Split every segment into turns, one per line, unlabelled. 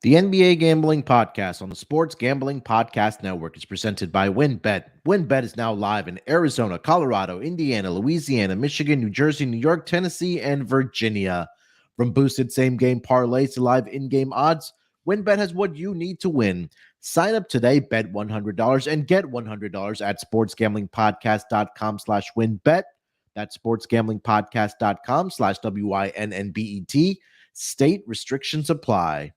The NBA Gambling Podcast on the Sports Gambling Podcast Network is presented by WynnBET. WynnBET is now live in Arizona, Colorado, Indiana, Louisiana, Michigan, New Jersey, New York, Tennessee, and Virginia. From boosted same-game parlays to live in-game odds, WynnBET has what you need to win. Sign up today, bet $100, and get $100 at sportsgamblingpodcast.com/WynnBET. That's sportsgamblingpodcast.com/WYNNBET. State restrictions apply.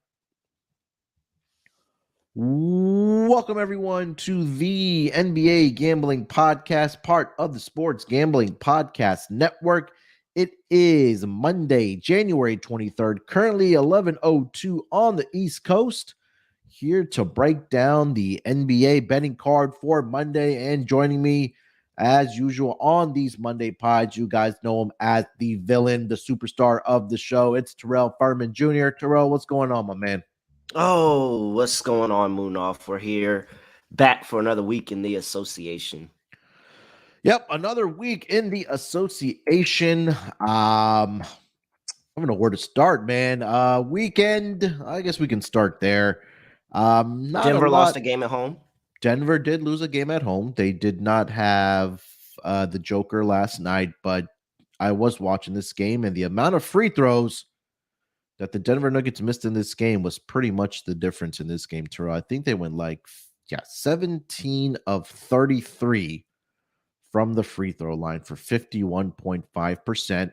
Welcome, everyone, to the NBA Gambling Podcast, part of the Sports Gambling Podcast Network. It is Monday, January 23rd, currently 11:02 on the East Coast. Here to break down the NBA betting card for Monday, and joining me, as usual, on these Monday pods, you guys know him as the villain, the superstar of the show. It's Terrell Furman Jr. Terrell, what's going on, my man?
Oh, what's going on, Munaf? We're here back for another week in the association.
Yep, another week in the association. I don't know where to start, man. Weekend, I guess we can start there. Not
Denver
a lot.
lost a game at home.
Denver did lose a game at home. They did not have the Joker last night, but I was watching this game, and the amount of free throws that the Denver Nuggets missed in this game was pretty much the difference in this game, Turo. I think they went 17 of 33 from the free throw line for 51.5%.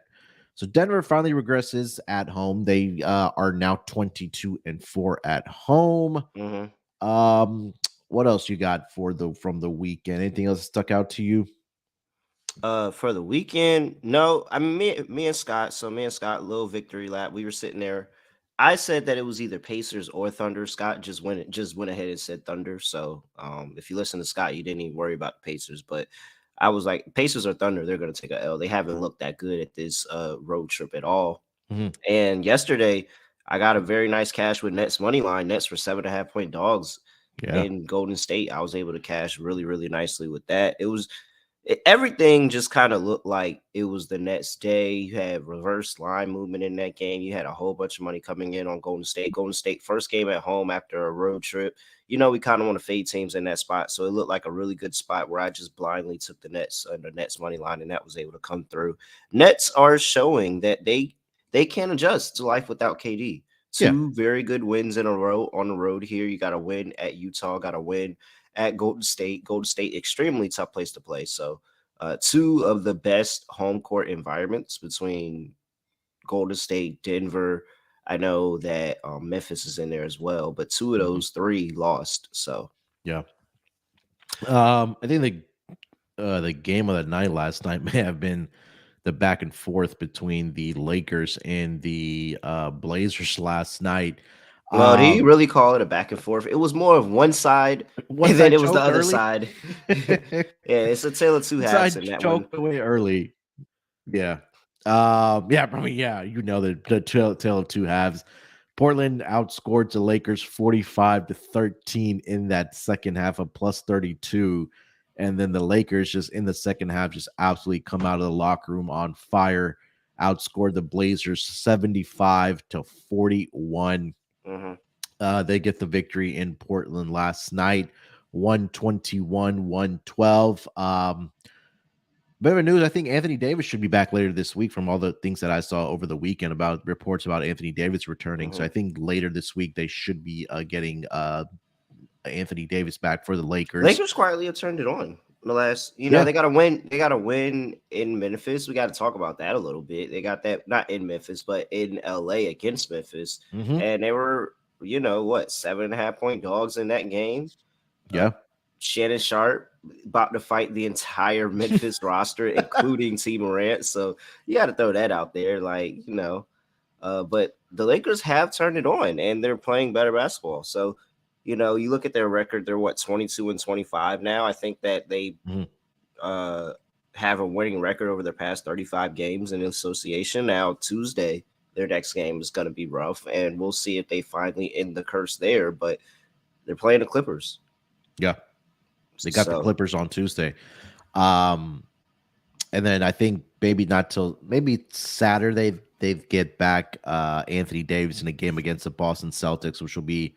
So Denver finally regresses at home. They are now 22-4 at home.
Mm-hmm.
What else you got from the weekend? Anything else stuck out to you?
For the weekend, no. I mean, me and Scott. So me and Scott, little victory lap. We were sitting there. I said that it was either Pacers or Thunder. Scott just went ahead and said Thunder. So if you listen to Scott, you didn't even worry about the Pacers. But I was like, Pacers or Thunder, they're going to take a L. They haven't looked that good at this road trip at all.
Mm-hmm.
And yesterday, I got a very nice cash with Nets money line. Nets for 7.5 point dogs in Golden State. I was able to cash really, really nicely with that. Everything just kind of looked like it was the next day. You had reverse line movement in that game. You had a whole bunch of money coming in on Golden State. Golden State first game at home after a road trip. You know, we kind of want to fade teams in that spot. So it looked like a really good spot where I just blindly took the Nets under Nets money line, and that was able to come through. Nets are showing that they can adjust to life without KD. Two very good wins in a row on the road here. You got a win at Utah, got a win at Golden State. Golden State, extremely tough place to play. So two of the best home court environments between Golden State, Denver. I know that Memphis is in there as well, but two of those three lost. So
I think the game of the night last night may have been the back and forth between the Lakers and the Blazers last night.
Well, do you really call it a back and forth? It was more of one side, and then it was the other side. Yeah, it's a tale of two halves in that one.
Away early. Yeah. Probably. Yeah, you know the tale of two halves. Portland outscored the Lakers 45-13 in that second half of plus 32. And then the Lakers just in the second half just absolutely come out of the locker room on fire, outscored the Blazers 75-41.
Mm-hmm.
They get the victory in Portland last night, 121-112. Bit of news, I think Anthony Davis should be back later this week from all the things that I saw over the weekend about reports about Anthony Davis returning.
Mm-hmm.
So I think later this week they should be getting Anthony Davis back for the Lakers.
Lakers quietly have turned it on. The last, they got a win. They got a win in Memphis. We got to talk about that a little bit. They got that not in Memphis, but in LA against Memphis, and they were, 7.5 point dogs in that game.
Yeah,
Shannon Sharpe about to fight the entire Memphis roster, including T. Morant. So you got to throw that out there, but the Lakers have turned it on, and they're playing better basketball. So. You look at their record, they're 22-25 now. I think that they have a winning record over their past 35 games in the association. Now, Tuesday, their next game is going to be rough, and we'll see if they finally end the curse there. But they're playing the Clippers.
Yeah. They got the Clippers on Tuesday. And then I think maybe Saturday they get back Anthony Davis in a game against the Boston Celtics, which will be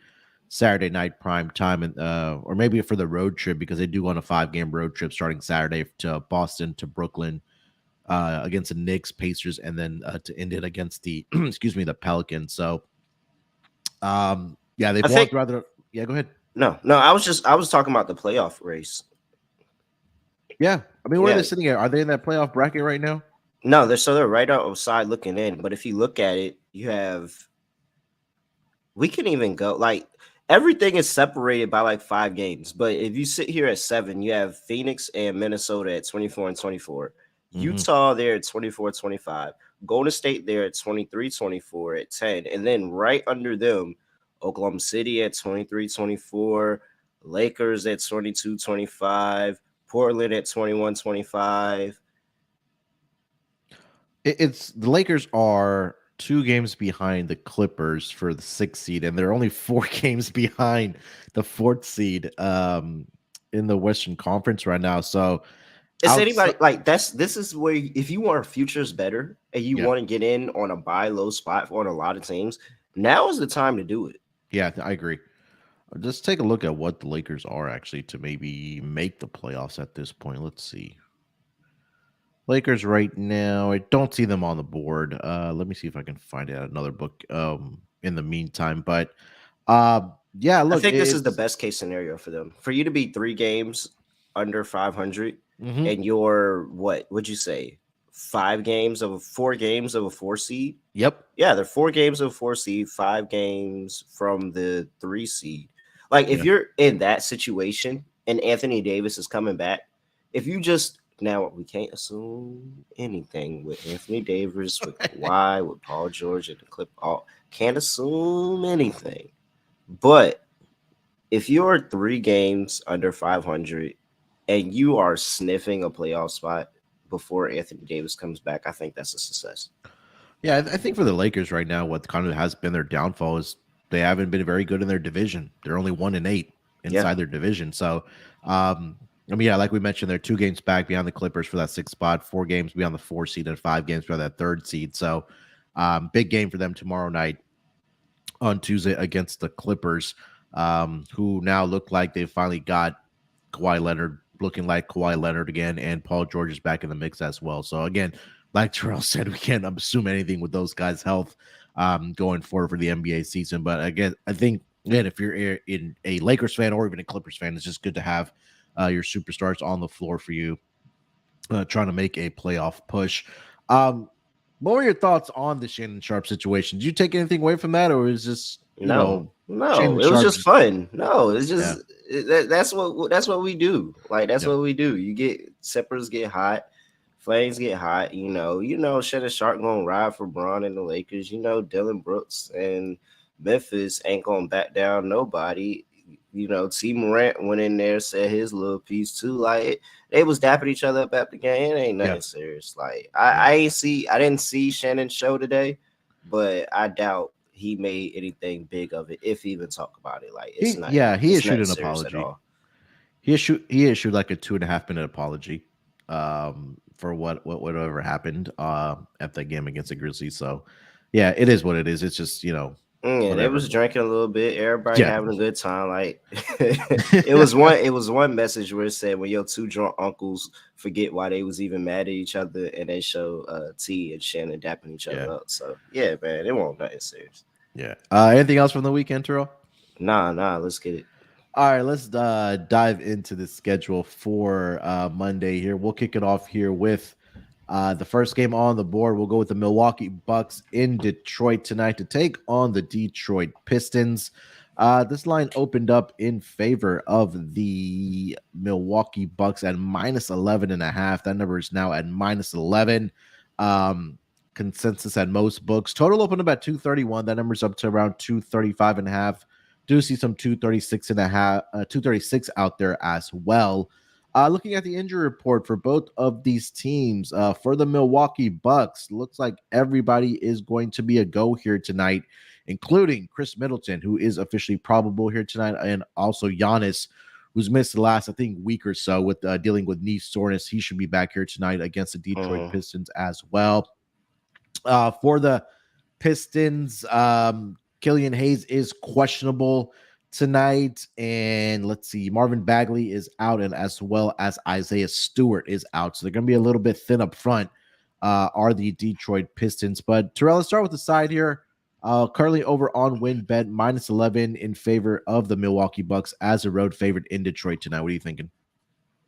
Saturday night prime time, and or maybe for the road trip because they do go on a 5-game road trip starting Saturday to Boston to Brooklyn against the Knicks, Pacers, and then to end it against the excuse me the Pelicans. So, yeah, they've walked rather. Yeah, go ahead.
No, I was talking about the playoff race.
Yeah, I mean, where are they sitting at? Are they in that playoff bracket right now?
No, they're right outside looking in. But if you look at it, we can even go like everything is separated by like 5 games. But if you sit here at 7, you have Phoenix and Minnesota at 24 and 24. Utah there at 24-25. Golden State there at 23-24 at 10. And then right under them, Oklahoma City at 23-24, Lakers at 22-25, Portland at 21-25.
It's the Lakers are 2 games behind the Clippers for the 6th seed, and they're only 4 games behind the 4th seed in the Western Conference right now. So
is anybody like this is where if you want futures better and you want to get in on a buy low spot on a lot of teams, now is the time to do it.
Yeah, I agree. Just take a look at what the Lakers are actually to maybe make the playoffs at this point. Let's see. Lakers right now, I don't see them on the board. Let me see if I can find out another book in the meantime. But yeah, look,
I think this is the best case scenario for them. For you to be 3 games under 500 and you're what would you say? 4 games of a 4 seed.
Yep.
Yeah, they're 4 games of a 4 seed, 5 games from the 3 seed. Like if you're in that situation and Anthony Davis is coming back, if you just now we can't assume anything with Anthony Davis, with Kawhi, with Paul George, and the Clip. Can't assume anything. But if you're 3 games under 500 and you are sniffing a playoff spot before Anthony Davis comes back, I think that's a success.
Yeah, I think for the Lakers right now, what kind of has been their downfall is they haven't been very good in their division. They're only 1-8 inside their division. So, I mean, yeah, like we mentioned, they're 2 games back behind the Clippers for that 6th spot, 4 games beyond the 4 seed, and 5 games for that 3rd seed. So, big game for them tomorrow night on Tuesday against the Clippers, who now look like they've finally got Kawhi Leonard looking like Kawhi Leonard again, and Paul George is back in the mix as well. So again, like Terrell said, we can't assume anything with those guys' health going forward for the NBA season. But again, I think if you're in a Lakers fan or even a Clippers fan, it's just good to have your superstars on the floor for you, trying to make a playoff push. What were your thoughts on the Shannon Sharpe situation? Did you take anything away from that, or is this
no? It was just fun. No, it's just that's what we do. Like that's what we do. You get Seppers get hot, Flames get hot. You know, Shannon Sharpe gonna ride for Braun and the Lakers. You know, Dylan Brooks and Memphis ain't gonna back down nobody. You know, T. Morant went in there, said his little piece too. Like they was dapping each other up at the game. It ain't nothing serious. Like I didn't see Shannon's show today, but I doubt he made anything big of it, if he even talk about it. Like it's not. Yeah,
he issued an apology. He issued like a 2.5-minute apology for whatever happened at the game against the Grizzlies. So yeah, it is what it is. It's just
they was drinking a little bit. Everybody having a good time. Like it was one message where it said when your 2 drunk uncles forget why they was even mad at each other, and they show T and Shannon dapping each other up. So yeah, man, it won't nothing serious.
Yeah. Anything else from the weekend, Terrell?
Nah. Let's get it.
All right, let's dive into the schedule for Monday here. We'll kick it off here with the first game on the board. We'll go with the Milwaukee Bucks in Detroit tonight to take on the Detroit Pistons. This line opened up in favor of the Milwaukee Bucks at -11.5. That number is now at -11. Consensus at most books. Total opened up at 231. That number's up to around 235.5. Do see some 236.5, 236 out there as well. Looking at the injury report for both of these teams, for the Milwaukee Bucks, looks like everybody is going to be a go here tonight, including Chris Middleton, who is officially probable here tonight, and also Giannis, who's missed the last, I think, week or so with dealing with knee soreness. He should be back here tonight against the Detroit Pistons as well. For the Pistons, Killian Hayes is questionable tonight. And let's see, Marvin Bagley is out, and as well as Isaiah Stewart is out. So they're going to be a little bit thin up front, are the Detroit Pistons. But Terrell, let's start with the side here. Currently over on WinBet, -11 in favor of the Milwaukee Bucks as a road favorite in Detroit tonight. What are you thinking?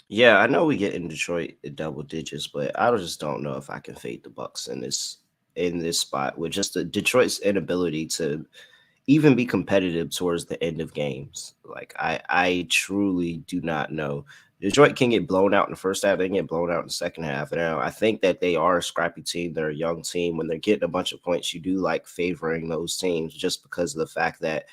Yeah, I know we get in Detroit at double digits, but I just don't know if I can fade the Bucks in this spot with just the Detroit's inability to even be competitive towards the end of games. Like I truly do not know. Detroit can get blown out in the first half, they can get blown out in the second half. And I think that they are a scrappy team. They're a young team. When they're getting a bunch of points, you do like favoring those teams just because of the fact that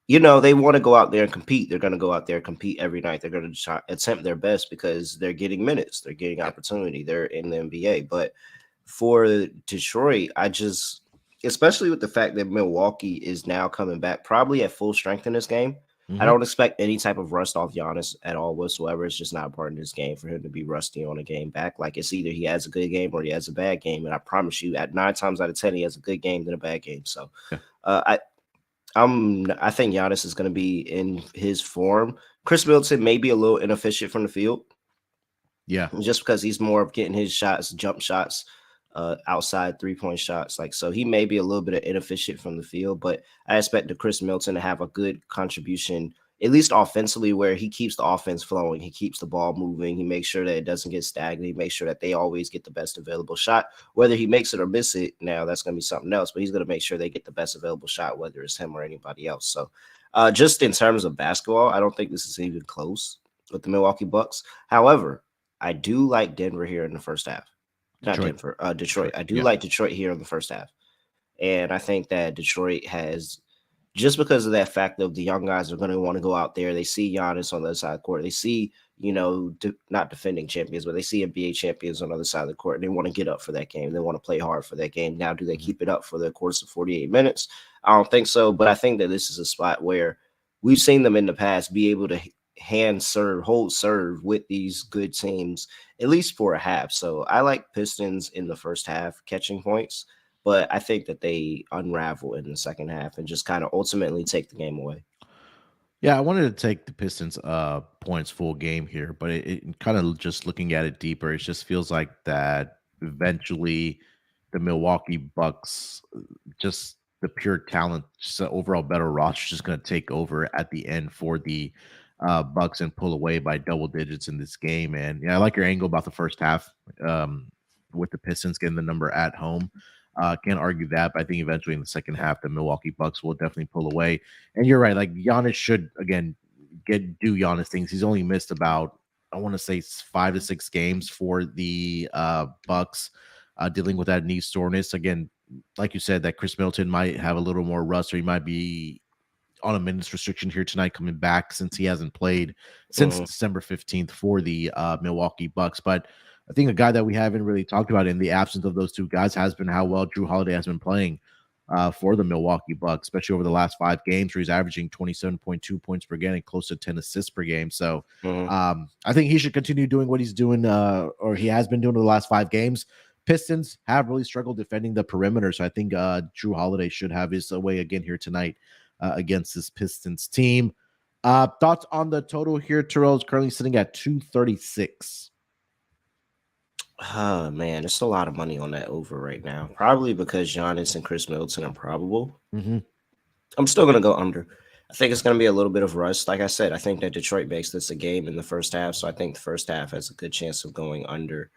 they want to go out there and compete. They're going to go out there and compete every night. They're going to attempt their best because they're getting minutes. They're getting opportunity. They're in the NBA. But for Detroit, especially with the fact that Milwaukee is now coming back probably at full strength in this game, I don't expect any type of rust off Giannis at all whatsoever. It's just not a part of this game for him to be rusty on a game back. Like, it's either he has a good game or he has a bad game. And I promise you, at 9 times out of 10, he has a good game than a bad game. So I think Giannis is going to be in his form. Chris Middleton may be a little inefficient from the field.
Yeah.
Just because he's more of getting his shots, jump shots, outside 3-point shots. So he may be a little bit of inefficient from the field, but I expect the Chris Middleton to have a good contribution, at least offensively, where he keeps the offense flowing. He keeps the ball moving. He makes sure that it doesn't get stagnant. He makes sure that they always get the best available shot. Whether he makes it or miss it, now that's going to be something else, but he's going to make sure they get the best available shot, whether it's him or anybody else. So just in terms of basketball, I don't think this is even close with the Milwaukee Bucks. However, I do like Denver here in the first half. Detroit. I do like Detroit here in the first half. And I think that Detroit has, just because of that fact of the young guys are going to want to go out there. They see Giannis on the other side of the court. They see, not defending champions, but they see NBA champions on the other side of the court. And they want to get up for that game. They want to play hard for that game. Now, do they keep it up for the course of 48 minutes? I don't think so. But I think that this is a spot where we've seen them in the past be able to hold serve with these good teams, at least for a half. So I like Pistons in the first half catching points, but I think that they unravel in the second half and just kind of ultimately take the game away.
Yeah, I wanted to take the Pistons points full game here, but it kind of, just looking at it deeper, it just feels like that eventually the Milwaukee Bucks, just the pure talent, just the overall better roster, just going to take over at the end for the Bucks and pull away by double digits in this game. And I like your angle about the first half, with the Pistons getting the number at home. Can't argue that, but I think eventually in the second half, the Milwaukee Bucks will definitely pull away. And you're right, like Giannis should again do Giannis things. He's only missed about, I want to say, 5 to 6 games for the Bucks, dealing with that knee soreness. Again, like you said, that Chris Middleton might have a little more rust, or he might be on a minutes restriction here tonight, coming back since he hasn't played since December 15th for the Milwaukee Bucks. But I think a guy that we haven't really talked about in the absence of those two guys has been how well Jrue Holiday has been playing for the Milwaukee Bucks, especially over the last 5 games, where he's averaging 27.2 points per game and close to 10 assists per game. So I think he should continue doing what he's doing, or he has been doing in the last 5 games. Pistons have really struggled defending the perimeter, so I think Jrue Holiday should have his way again here tonight against this Pistons team. Thoughts on the total here? Terrell is currently sitting at 236.
Oh, man, it's a lot of money on that over right now. Probably because Giannis and Chris Middleton are probable. I'm still going to go under. I think it's going to be a little bit of rust. Like I said, I think that Detroit makes this a game in the first half, so I think the first half has a good chance of going under.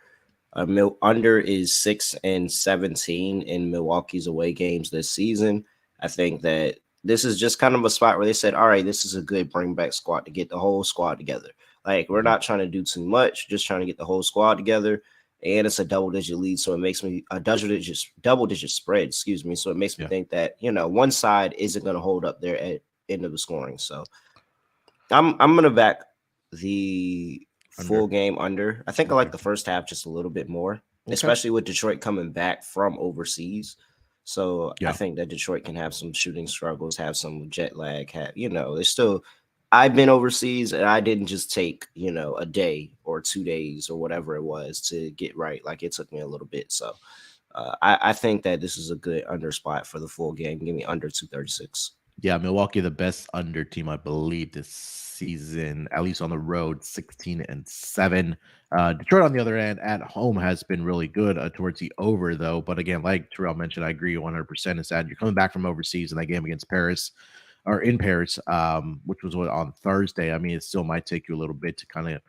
Under is 6-17 in Milwaukee's away games this season. I think that this is just kind of a spot where they said, all right, this is a good bring back squad to get the whole squad together. Like, we're not trying to do too much, just trying to get the whole squad together. And it's a double-digit lead, so it makes me a double-digit spread, excuse me. So it makes me think that, one side isn't going to hold up there at end of the scoring. So I'm going to back the full game under. I think I like the first half just a little bit more, especially with Detroit coming back from overseas. So I think that Detroit can have some shooting struggles, have some jet lag, there's still. I've been overseas and I didn't just take, a day or 2 days or whatever it was to get right. Like, it took me a little bit. So I think that this is a good under spot for the full game. Give me under 236.
Yeah, Milwaukee, the best under team, I believe, this season, at least on the road, 16-7. Detroit, on the other end, at home has been really good towards the over, though. But again, like Terrell mentioned, I agree 100%. Is that you're coming back from overseas in that game against Paris or in Paris, which was on Thursday. I mean, it still might take you a little bit to kind of,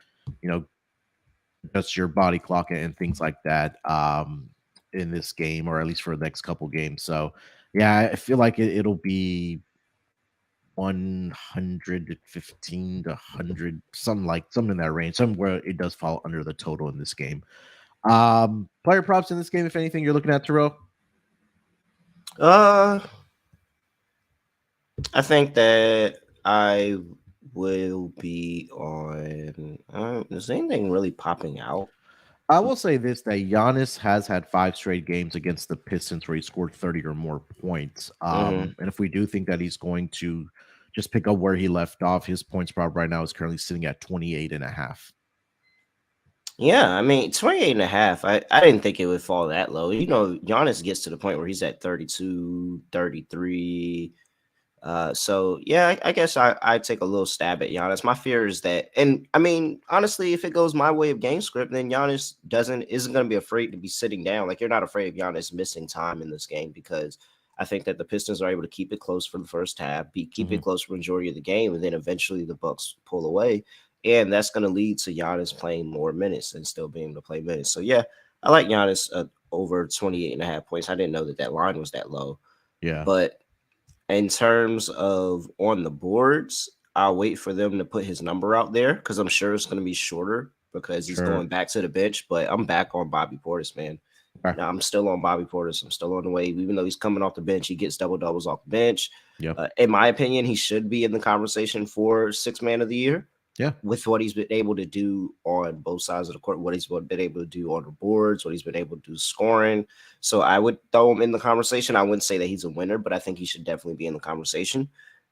adjust your body clock and things like that in this game, or at least for the next couple games. So, yeah, I feel like it'll be 115 to 100, something in that range, somewhere it does fall under the total in this game. Player props in this game, if anything, you're looking at, Terrell?
I think that I will be on. Is anything really popping out?
I will say this, that Giannis has had 5 straight games against the Pistons where he scored 30 or more points. And if we do think that he's going to just pick up where he left off, his points prop right now is currently sitting at 28.5.
Yeah, I mean, 28.5. I didn't think it would fall that low. Giannis gets to the point where he's at 32, 33. So yeah, I guess I'd take a little stab at Giannis. My fear is that, and I mean, honestly, if it goes my way of game script, then Giannis isn't going to be afraid to be sitting down. Like, you're not afraid of Giannis missing time in this game, because I think that the Pistons are able to keep it close for the first half, keep it close for the majority of the game, and then eventually the Bucks pull away, and that's going to lead to Giannis playing more minutes and still being able to play minutes. So yeah, I like Giannis over 28.5 points. I didn't know that line was that low.
Yeah,
but in terms of on the boards, I'll wait for them to put his number out there, because I'm sure it's going to be shorter because he's going back to the bench. But I'm back on Bobby Portis, man. Okay. Now, I'm still on Bobby Portis. I'm still on the way. Even though he's coming off the bench, he gets double-doubles off the bench.
Yep.
In my opinion, he should be in the conversation for Sixth Man of the Year.
Yeah,
with what he's been able to do on both sides of the court, what he's been able to do on the boards, what he's been able to do scoring. So I would throw him in the conversation. I wouldn't say that he's a winner, but I think he should definitely be in the conversation.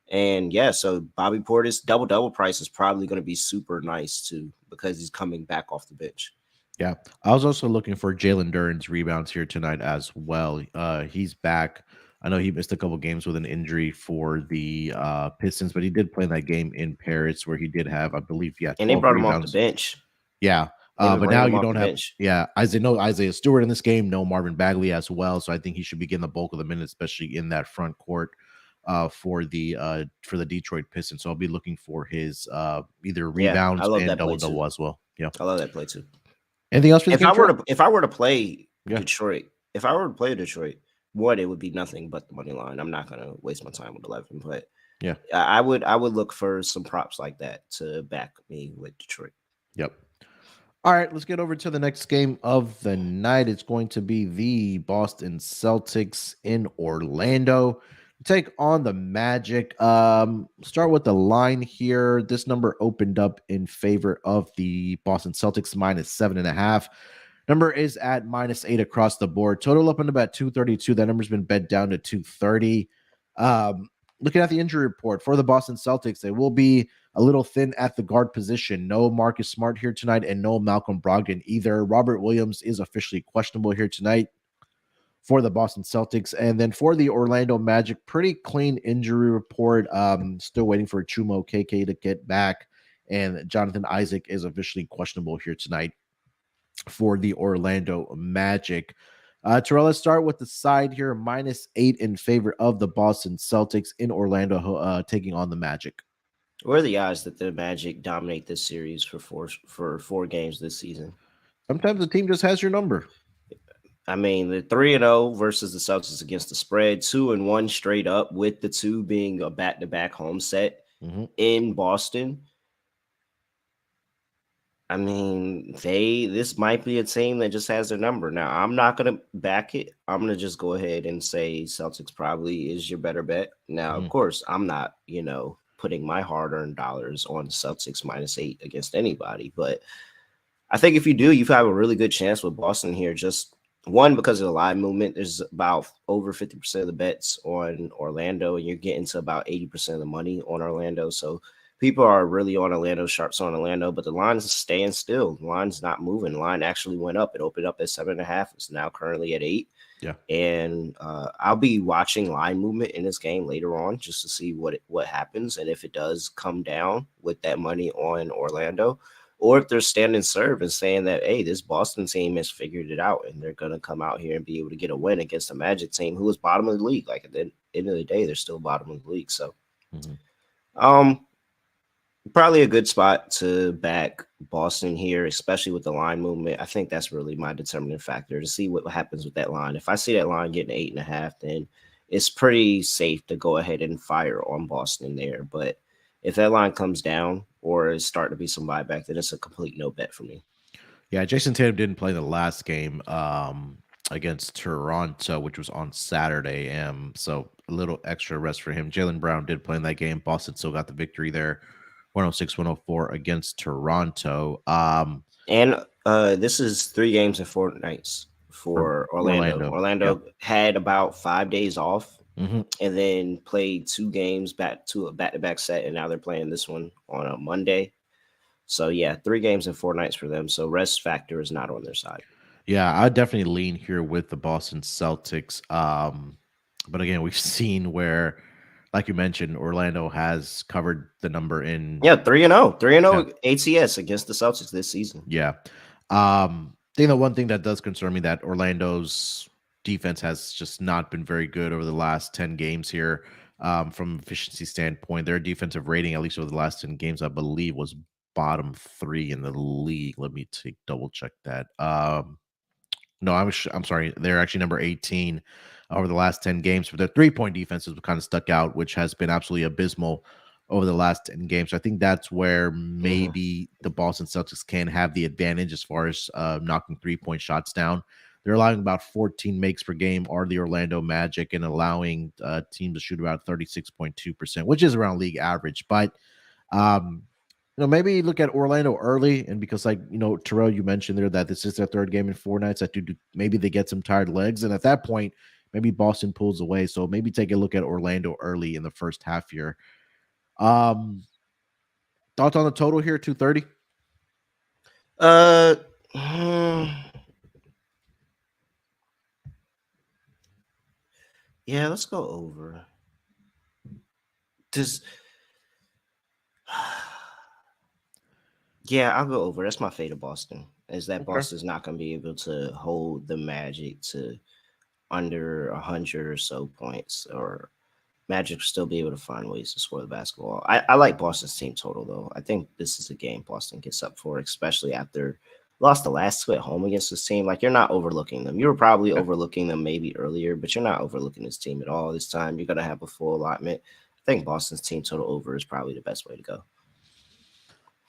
And yeah, so Bobby Portis double price is probably going to be super nice too, because he's coming back off the bench.
Yeah, I was also looking for Jalen Duren's rebounds here tonight as well. He's back. I know he missed a couple games with an injury for the Pistons, but he did play in that game in Paris where he did have, I believe,
and they brought
rebounds.
Him off the bench.
Yeah, but now you don't have bench. Isaiah Stewart in this game, no Marvin Bagley as well, so I think he should be getting the bulk of the minutes, especially in that front court for the Detroit Pistons. So I'll be looking for his either rebounds and double as well. Yeah,
I love that play too.
Anything else for
if I were to play Detroit, one, it would be nothing but the money line. I'm not gonna waste my time with 11, but
yeah,
I would look for some props like that to back me with Detroit.
Yep. All right, let's get over to the next game of the night. It's going to be the Boston Celtics in Orlando. Take on the Magic. Start with the line here. This number opened up in favor of the Boston Celtics, -7.5. Number is at -8 across the board. Total up in about 232. That number's been bet down to 230. Looking at the injury report for the Boston Celtics, they will be a little thin at the guard position. No Marcus Smart here tonight, and no Malcolm Brogdon either. Robert Williams is officially questionable here tonight for the Boston Celtics. And then for the Orlando Magic, pretty clean injury report. Still waiting for Chumo KK to get back. And Jonathan Isaac is officially questionable here tonight for the Orlando Magic. Terrell, let's start with the side here. -8 in favor of the Boston Celtics in Orlando, taking on the Magic.
What are the odds that the Magic dominate this series for four games this season?
Sometimes the team just has your number.
I mean, the 3-0 versus the Celtics against the spread, 2-1 straight up, with the 2 being a back-to-back home set in Boston. I mean, this might be a team that just has their number. Now, I'm not going to back it. I'm going to just go ahead and say Celtics probably is your better bet. Now, of course, I'm not, putting my hard-earned dollars on Celtics -8 against anybody. But I think if you do, you have a really good chance with Boston here. Just one, because of the line movement, there's about over 50% of the bets on Orlando, and you're getting to about 80% of the money on Orlando. So people are really on Orlando, sharps on Orlando, but the line is staying still. The line's not moving. The line actually went up. It opened up at 7.5. It's now currently at 8.
Yeah.
And I'll be watching line movement in this game later on just to see what happens, and if it does come down with that money on Orlando, or if they're standing serve and saying that, hey, this Boston team has figured it out and they're going to come out here and be able to get a win against the Magic team, who is bottom of the league. Like at the end of the day, they're still bottom of the league. So, probably a good spot to back Boston here, especially with the line movement. I think that's really my determining factor to see what happens with that line. If I see that line getting 8.5, then it's pretty safe to go ahead and fire on Boston there. But if that line comes down or is starting to be some buyback, then it's a complete no bet for me.
Yeah, Jason Tatum didn't play the last game against Toronto, which was on Saturday. So a little extra rest for him. Jaylen Brown did play in that game. Boston still got the victory there, 106-104 against Toronto.
And this is 3 games and 4 nights for Orlando. Orlando had about 5 days off. And then played 2 games back to a back-to-back set, and now they're playing this one on a Monday. So, yeah, 3 games and 4 nights for them. So, rest factor is not on their side.
Yeah, I definitely lean here with the Boston Celtics. But again, we've seen where, like you mentioned, Orlando has covered the number in
3-0, 3-0 ATS against the Celtics this season.
Yeah, I think the one thing that does concern me that Orlando's defense has just not been very good over the last 10 games here. From efficiency standpoint, their defensive rating, at least over the last 10 games, I believe, was bottom 3 in the league. Let me double check that. No, I'm sorry. They're actually number 18 over the last 10 games. But their 3-point defenses kind of stuck out, which has been absolutely abysmal over the last 10 games. So I think that's where maybe the Boston Celtics can have the advantage as far as knocking 3-point shots down. They're allowing about 14 makes per game are the Orlando Magic, and allowing teams to shoot about 36.2%, which is around league average. But maybe look at Orlando early, and because, like, Terrell, you mentioned there that this is their 3rd game in 4 nights. That maybe they get some tired legs, and at that point, maybe Boston pulls away. So maybe take a look at Orlando early in the first half here. Thoughts on the total here? 230.
Yeah, let's go over. Yeah, I'll go over. That's my fate of Boston. Is that Boston's not going to be able to hold the Magic to under 100 or so points, or Magic will still be able to find ways to score the basketball. I like Boston's team total, though. I think this is a game Boston gets up for, especially after lost the last 2 at home against this team. Like, you're not overlooking them. You were probably overlooking them maybe earlier, but you're not overlooking this team at all this time. You're going to have a full allotment. I think Boston's team total over is probably the best way to go.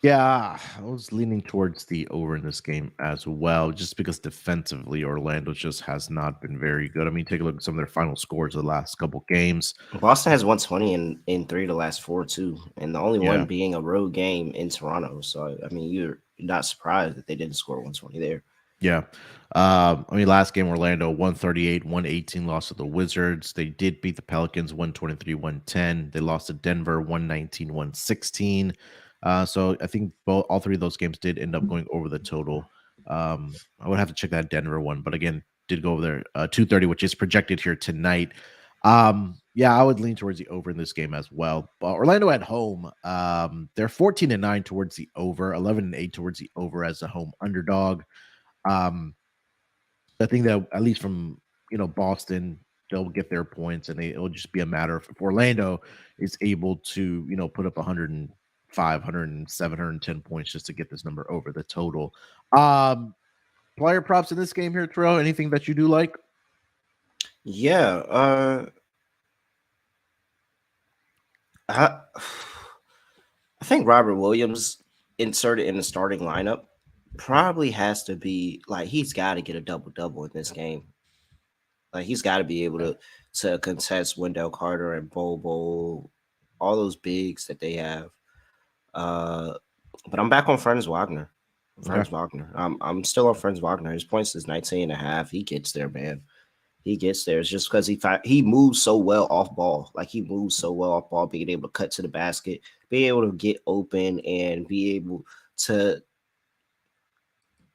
Yeah, I was leaning towards the over in this game as well, just because defensively Orlando just has not been very good. I mean, take a look at some of their final scores of the last couple games.
Boston has 120 in 3 of the last 4 too, and the only one being a road game in Toronto. So, I mean, you're not surprised that they didn't score 120 there.
Yeah. I mean, last game, Orlando 138, 118 lost to the Wizards. They did beat the Pelicans 123, 110. They lost to Denver 119, 116. So I think all 3 of those games did end up going over the total. I would have to check that Denver one, but again, did go over there 230, which is projected here tonight. Yeah, I would lean towards the over in this game as well. But Orlando at home, they're 14-9 towards the over, 11-8 towards the over as a home underdog. I think that at least from Boston, they'll get their points, and it'll just be a matter of if Orlando is able to put up 105, 107, 110 points just to get this number over the total. Player props in this game here, Terrell. Anything that you do like?
Yeah, I think Robert Williams inserted in the starting lineup probably has to be like, he's got to get a double-double in this game. Like, he's got to be able to contest Wendell Carter and Bobo, all those bigs that they have. But I'm back on Franz Wagner. Wagner. I'm still on Franz Wagner. His points is 19.5. He gets there, man. he gets there. It's just because he moves so well off ball. Like he moves so well off ball, being able to cut to the basket, being able to get open, and be able to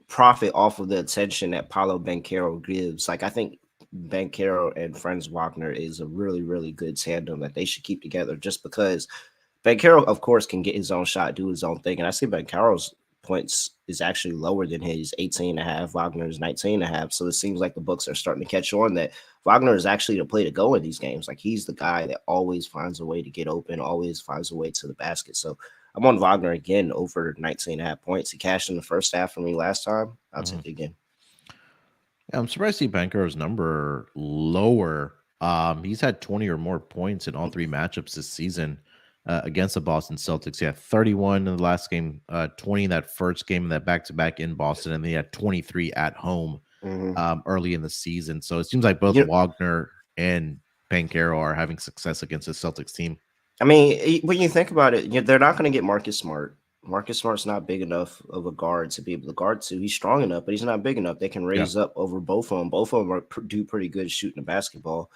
profit off of the attention that Paulo Banchero gives. Like I think Banchero and Franz Wagner is a really, really good tandem that they should keep together just because Banchero, of course, can get his own shot, do his own thing. And I see Banchero's points is actually lower than his 18.5. Wagner's 19.5. So it seems like the books are starting to catch on that Wagner is actually the play to go in these games. Like he's the guy that always finds a way to get open, always finds a way to the basket. So I'm on Wagner again over 19.5 points. He cashed in the first half for me last time. I'll take it again.
Yeah, I'm surprised to see Bankero's number lower. He's had 20 or more points in all three matchups this season against the Boston Celtics. He had 31 in the last game, 20 in that first game, in that back-to-back in Boston, and then he had 23 at home early in the season. So it seems like both Wagner and Banchero are having success against the Celtics team.
I mean, when you think about it, they're not going to get Marcus Smart. Marcus Smart's not big enough of a guard to be able to guard to. He's strong enough, but he's not big enough. They can raise up over both of them. Both of them do pretty good shooting the basketball.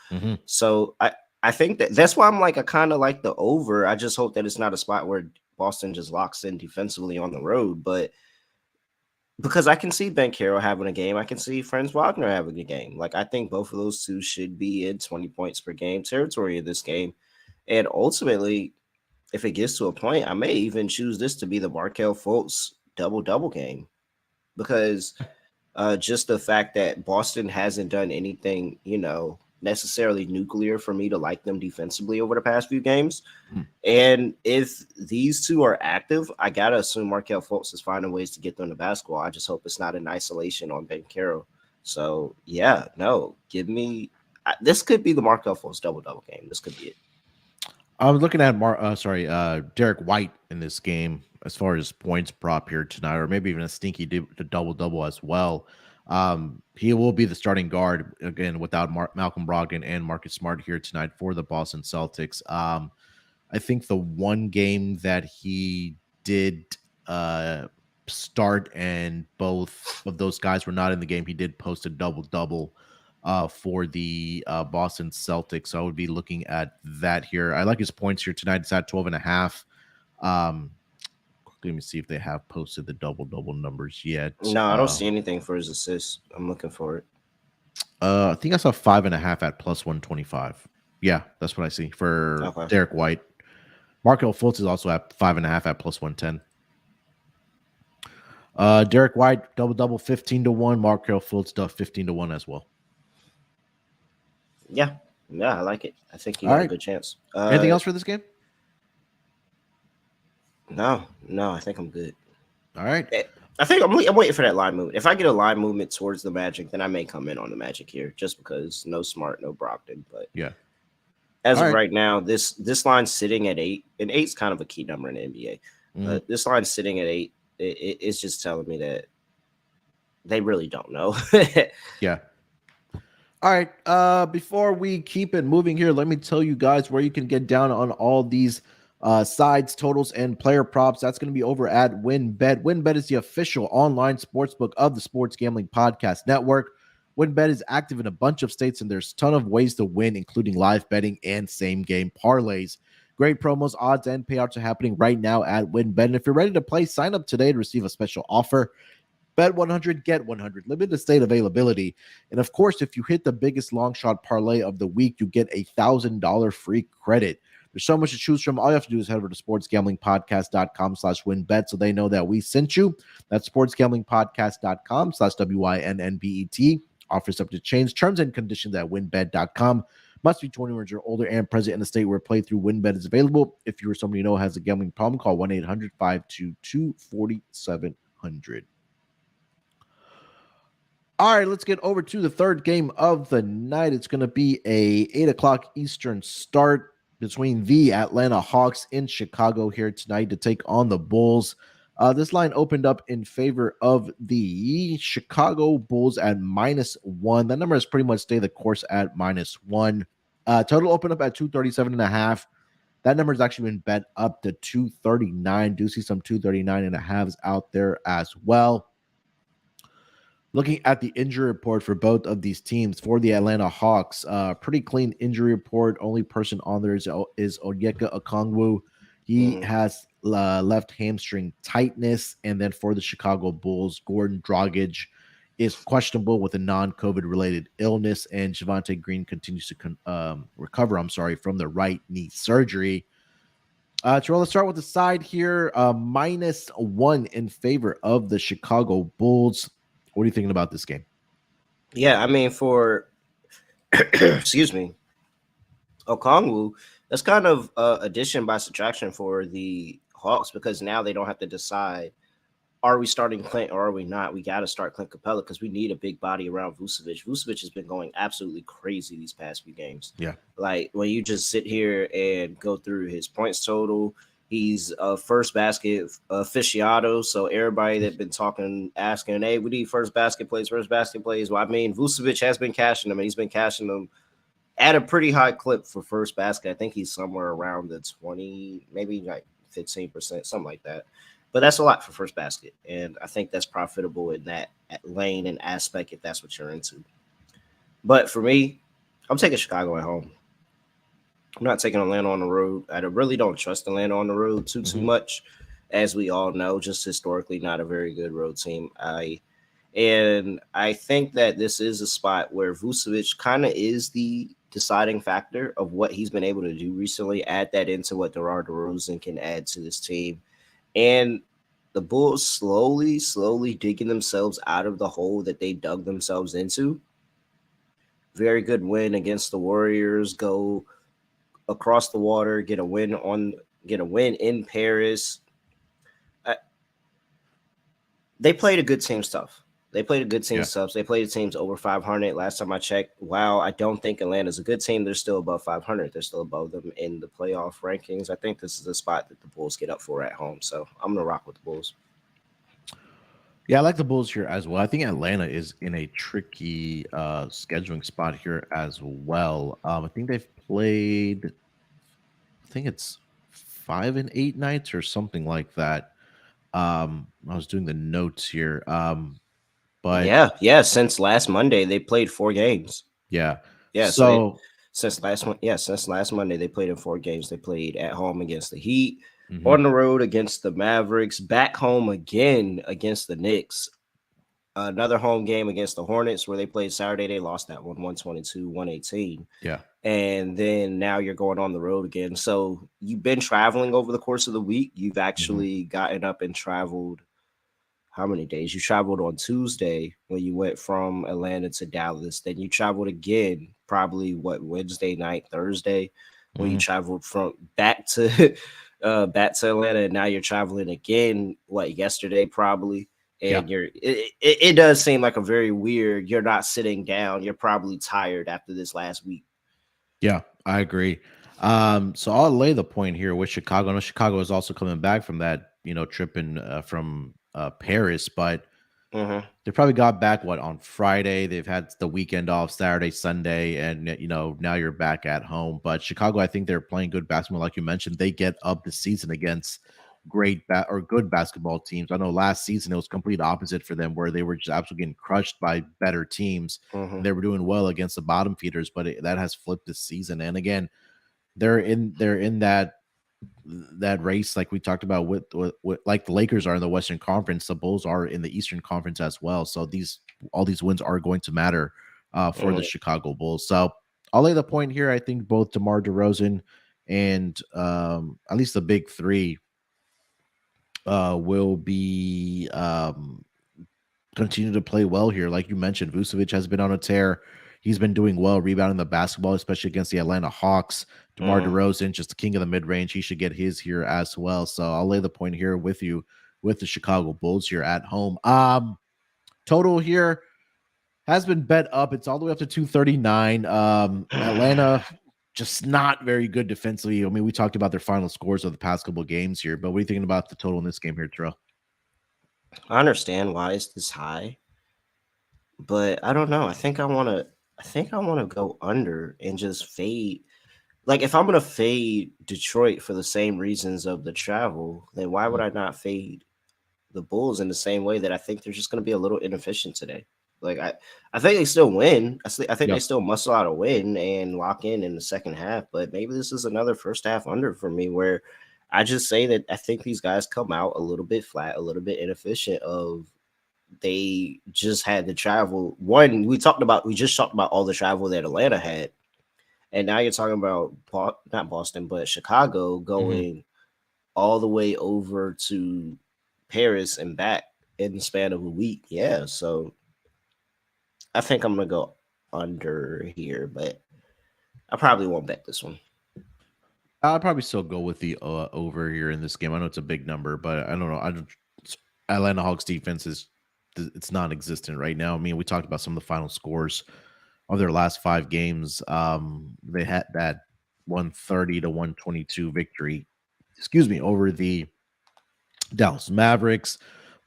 So I think that's why I'm like, I kind of like the over. I just hope that it's not a spot where Boston just locks in defensively on the road. But because I can see Banchero having a game, I can see Franz Wagner having a game. Like I think both of those two should be in 20 points per game territory in this game. And ultimately, if it gets to a point, I may even choose this to be the Markelle Fultz double-double game because just the fact that Boston hasn't done anything, necessarily nuclear for me to like them defensively over the past few games. And if these two are active, I got to assume Markelle Fultz is finding ways to get them the basketball. I just hope it's not in isolation on Banchero. So, yeah, no, give me – this could be the Markelle Fultz double-double game. This could be it.
I was looking at Derek White in this game as far as points prop here tonight, or maybe even a stinky double-double as well. He will be the starting guard again without Malcolm Brogdon and Marcus Smart here tonight for the Boston Celtics. I think the one game that he did start and both of those guys were not in the game, he did post a double-double for the Boston Celtics. So I would be looking at that here. I like his points here tonight. It's at 12.5. Let me see if they have posted the double-double numbers yet.
No, I don't see anything for his assists. I'm looking for it.
I think I saw 5.5 at plus 125. Yeah, that's what I see for Derek White. Markelle Fultz is also at 5.5 at plus 110. Derek White, double-double 15-1. Markelle Fultz, 15-1 as well.
Yeah, I like it. I think he got a good chance.
Anything else for this game?
No, I think I'm good.
All right.
I think I'm waiting for that line movement. If I get a line movement towards the Magic, then I may come in on the Magic here, just because no Smart, no Brogdon. But
yeah,
as of right now, this line's sitting at 8, and 8's kind of a key number in the NBA. This line's sitting at 8. It's just telling me that they really don't know.
Yeah. All right. Before we keep it moving here, let me tell you guys where you can get down on all these sides, totals, and player props. That's going to be over at WynnBET. WynnBET is the official online sportsbook of the Sports Gambling Podcast Network. WynnBET is active in a bunch of states, and there's a ton of ways to win, including live betting and same-game parlays. Great promos, odds, and payouts are happening right now at WynnBET. And if you're ready to play, sign up today to receive a special offer. Bet 100, get 100. Limited state availability. And of course, if you hit the biggest long shot parlay of the week, you get $1,000 free credit. There's so much to choose from. All you have to do is head over to sportsgamblingpodcast.com/WynnBET so they know that we sent you. That's sportsgamblingpodcast.com/WYNNBET. Offers up to change. Terms and conditions at wynnbet.com. Must be 21 years or older and present in the state where playthrough WynnBET is available. If you or somebody you know has a gambling problem, call 1-800-522-4700. All right, let's get over to the third game of the night. It's going to be a 8 o'clock Eastern start between the Atlanta Hawks in Chicago here tonight to take on the Bulls. This line opened up in favor of the Chicago Bulls at -1. That number has pretty much stayed the course at -1. Total opened up at 237.5. That number has actually been bet up to 239. Do see some 239.5s out there as well. Looking at the injury report for both of these teams, for the Atlanta Hawks, pretty clean injury report. Only person on there is Onyeka Okongwu. He
Mm-hmm.
has left hamstring tightness. And then for the Chicago Bulls, Gordon Dragic is questionable with a non-COVID related illness, and Javonte Green continues to recover. I'm sorry, from the right knee surgery. Terrell, let's start with the side here. -1 in favor of the Chicago Bulls. What are you thinking about this game?
Yeah, I mean, for excuse me, Okongwu, that's kind of addition by subtraction for the Hawks because now they don't have to decide, are we starting Clint or are we not? We got to start Clint Capella because we need a big body around Vucevic. Vucevic has been going absolutely crazy these past few games.
Yeah.
Like when you just sit here and go through his points total, he's a first basket aficionado. So everybody that been talking, asking, hey, we need first basket plays. Well, I mean, Vucevic has been cashing them, and he's been cashing them at a pretty high clip for first basket. I think he's somewhere around the 20, maybe like 15%, something like that. But that's a lot for first basket. And I think that's profitable in that lane and aspect if that's what you're into. But for me, I'm taking Chicago at home. I'm not taking Atlanta on the road. I really don't trust Atlanta on the road too much, as we all know. Just historically, not a very good road team. And I think that this is a spot where Vucevic kind of is the deciding factor of what he's been able to do recently. Add that into what DeMar DeRozan can add to this team. And the Bulls slowly digging themselves out of the hole that they dug themselves into. Very good win against the Warriors. Go across the water, get a win in Paris. They played a good team stuff. They played teams over 500. Last time I checked, wow, I don't think Atlanta's a good team. They're still above 500. They're still above them in the playoff rankings. I think this is the spot that the Bulls get up for at home. So I'm going to rock with the Bulls.
Yeah, I like the Bulls here as well. I think Atlanta is in a tricky scheduling spot here as well. I think they've played, I think it's 5 and 8 nights or something like that. I was doing the notes here. But
yeah, since last Monday they played 4 games.
Yeah.
Since last Monday they played in 4 games. They played at home against the Heat, on the road against the Mavericks, back home again against the Knicks. Another home game against the Hornets where they played Saturday. They lost that one 122-118.
Yeah.
And then now you're going on the road again. So you've been traveling over the course of the week. You've actually gotten up and traveled. How many days? You traveled on Tuesday when you went from Atlanta to Dallas. Then you traveled again, probably Wednesday night, Thursday, when you traveled from back to Atlanta. And now you're traveling again, yesterday probably. And it does seem like a very weird. You're not sitting down. You're probably tired after this last week.
Yeah, I agree. So I'll lay the point here with Chicago. I know Chicago is also coming back from that, trip from Paris, but they probably got back on Friday. They've had the weekend off, Saturday, Sunday, and now you're back at home. But Chicago, I think they're playing good basketball, like you mentioned. They get up the season against good basketball teams. I know last season it was complete opposite for them, where they were just absolutely getting crushed by better teams. They were doing well against the bottom feeders, but that has flipped this season. And again, they're in that race like we talked about with like the Lakers are in the Western Conference. The Bulls are in the Eastern Conference as well. So all these wins are going to matter for the Chicago Bulls. So I'll lay the point here. I think both DeMar DeRozan and at least the big three will be continue to play well here. Like you mentioned, Vucevic has been on a tear. He's been doing well rebounding the basketball, especially against the Atlanta Hawks. DeMar DeRozan, just the king of the mid-range. He should get his here as well. So I'll lay the point here with you with the Chicago Bulls here at home. Total here has been bet up. It's all the way up to 239. Atlanta just not very good defensively. I mean, we talked about their final scores of the past couple of games here, but what are you thinking about the total in this game here, Terrell?
I understand why it's this high, but I don't know. I think I want to go under and just fade. Like if I'm going to fade Detroit for the same reasons of the travel, then why would I not fade the Bulls in the same way that I think they're just going to be a little inefficient today? Like I think they still win. I think
Yeah.
they still muscle out a win and lock in the second half. But maybe this is another first half under for me, where I just say that I think these guys come out a little bit flat, a little bit inefficient. They just had to travel. One, we just talked about all the travel that Atlanta had, and now you're talking about not Boston, but Chicago going all the way over to Paris and back in the span of a week. Yeah, so I think I'm gonna go under here, but I probably won't bet this one.
I'll probably still go with the over here in this game. I know it's a big number, but I don't know. Atlanta Hawks defense it's non-existent right now. I mean, we talked about some of the final scores of their last 5 games. They had that 130 to 122 victory, over the Dallas Mavericks,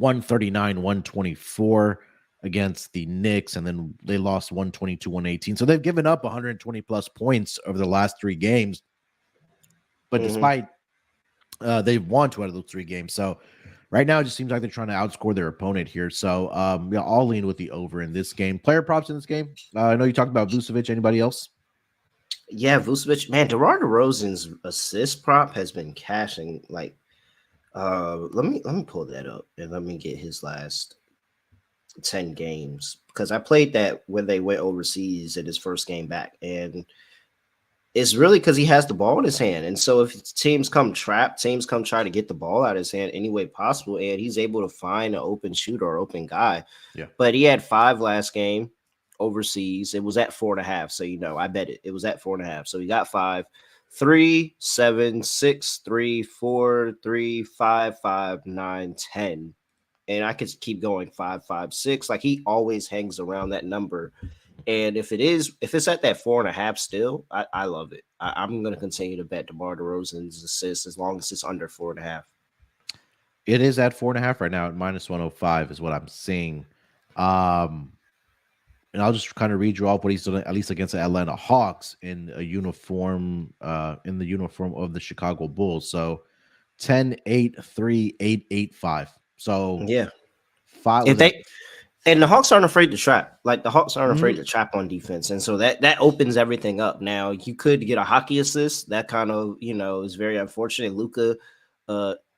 139-124 against the Knicks, and then they lost 122-118. So they've given up 120 plus points over the last 3 games. But despite they've won 2 out of those 3 games. So right now it just seems like they're trying to outscore their opponent here. So I'll lean with the over in this game. Player props in this game. I know you talked about Vucevic. Anybody else?
Yeah, Vucevic. Man, DeMar DeRozan's assist prop has been cashing. Like, let me pull that up and let me get his last 10 games, because I played that when they went overseas in his first game back, and it's really because he has the ball in his hand. And so if teams come try to get the ball out of his hand any way possible, and he's able to find an open shooter or open guy.
Yeah.
But he had 5 last game overseas. It was at 4.5. So, I bet it was at 4.5. So he got 5, 3, 7, 6, 3, 4, 3, 5, 5, 9, 10. And I could keep going 5, 5, 6. Like, he always hangs around that number. And if it's at that 4.5 still, I love it. I'm going to continue to bet DeMar DeRozan's assists as long as it's under 4.5.
It is at 4.5 right now at -105 is what I'm seeing. And I'll just kind of read you off what he's doing, at least against the Atlanta Hawks in the uniform of the Chicago Bulls. So 10, 8, 3, 8, 8, 5. So
yeah,
5.
And the Hawks aren't afraid to trap. Like, the Hawks aren't afraid to trap on defense. And so that opens everything up. Now, you could get a hockey assist. That kind of, is very unfortunate. Luka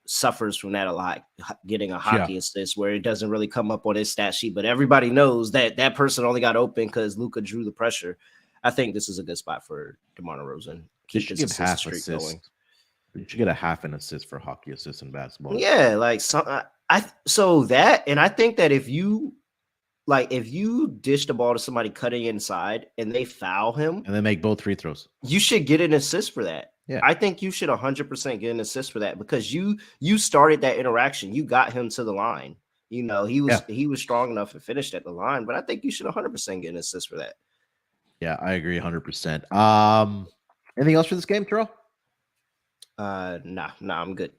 suffers from that a lot, getting a hockey assist where it doesn't really come up on his stat sheet. But everybody knows that person only got open because Luka drew the pressure. I think this is a good spot for DeMar DeRozan.
Keep his assist streak going. You should get a half an assist for hockey assists in basketball.
Yeah, like, I think that if you dish the ball to somebody cutting inside and they foul him
and they make both free throws, you
should get an assist for that.
Yeah,
I think you should 100% get an assist for that, because you started that interaction. You got him to the line. He was strong enough and finished at the line, but I think you should 100% get an assist for that.
Yeah, I agree 100%. Anything else for this game, Terrell?
Nah, I'm good.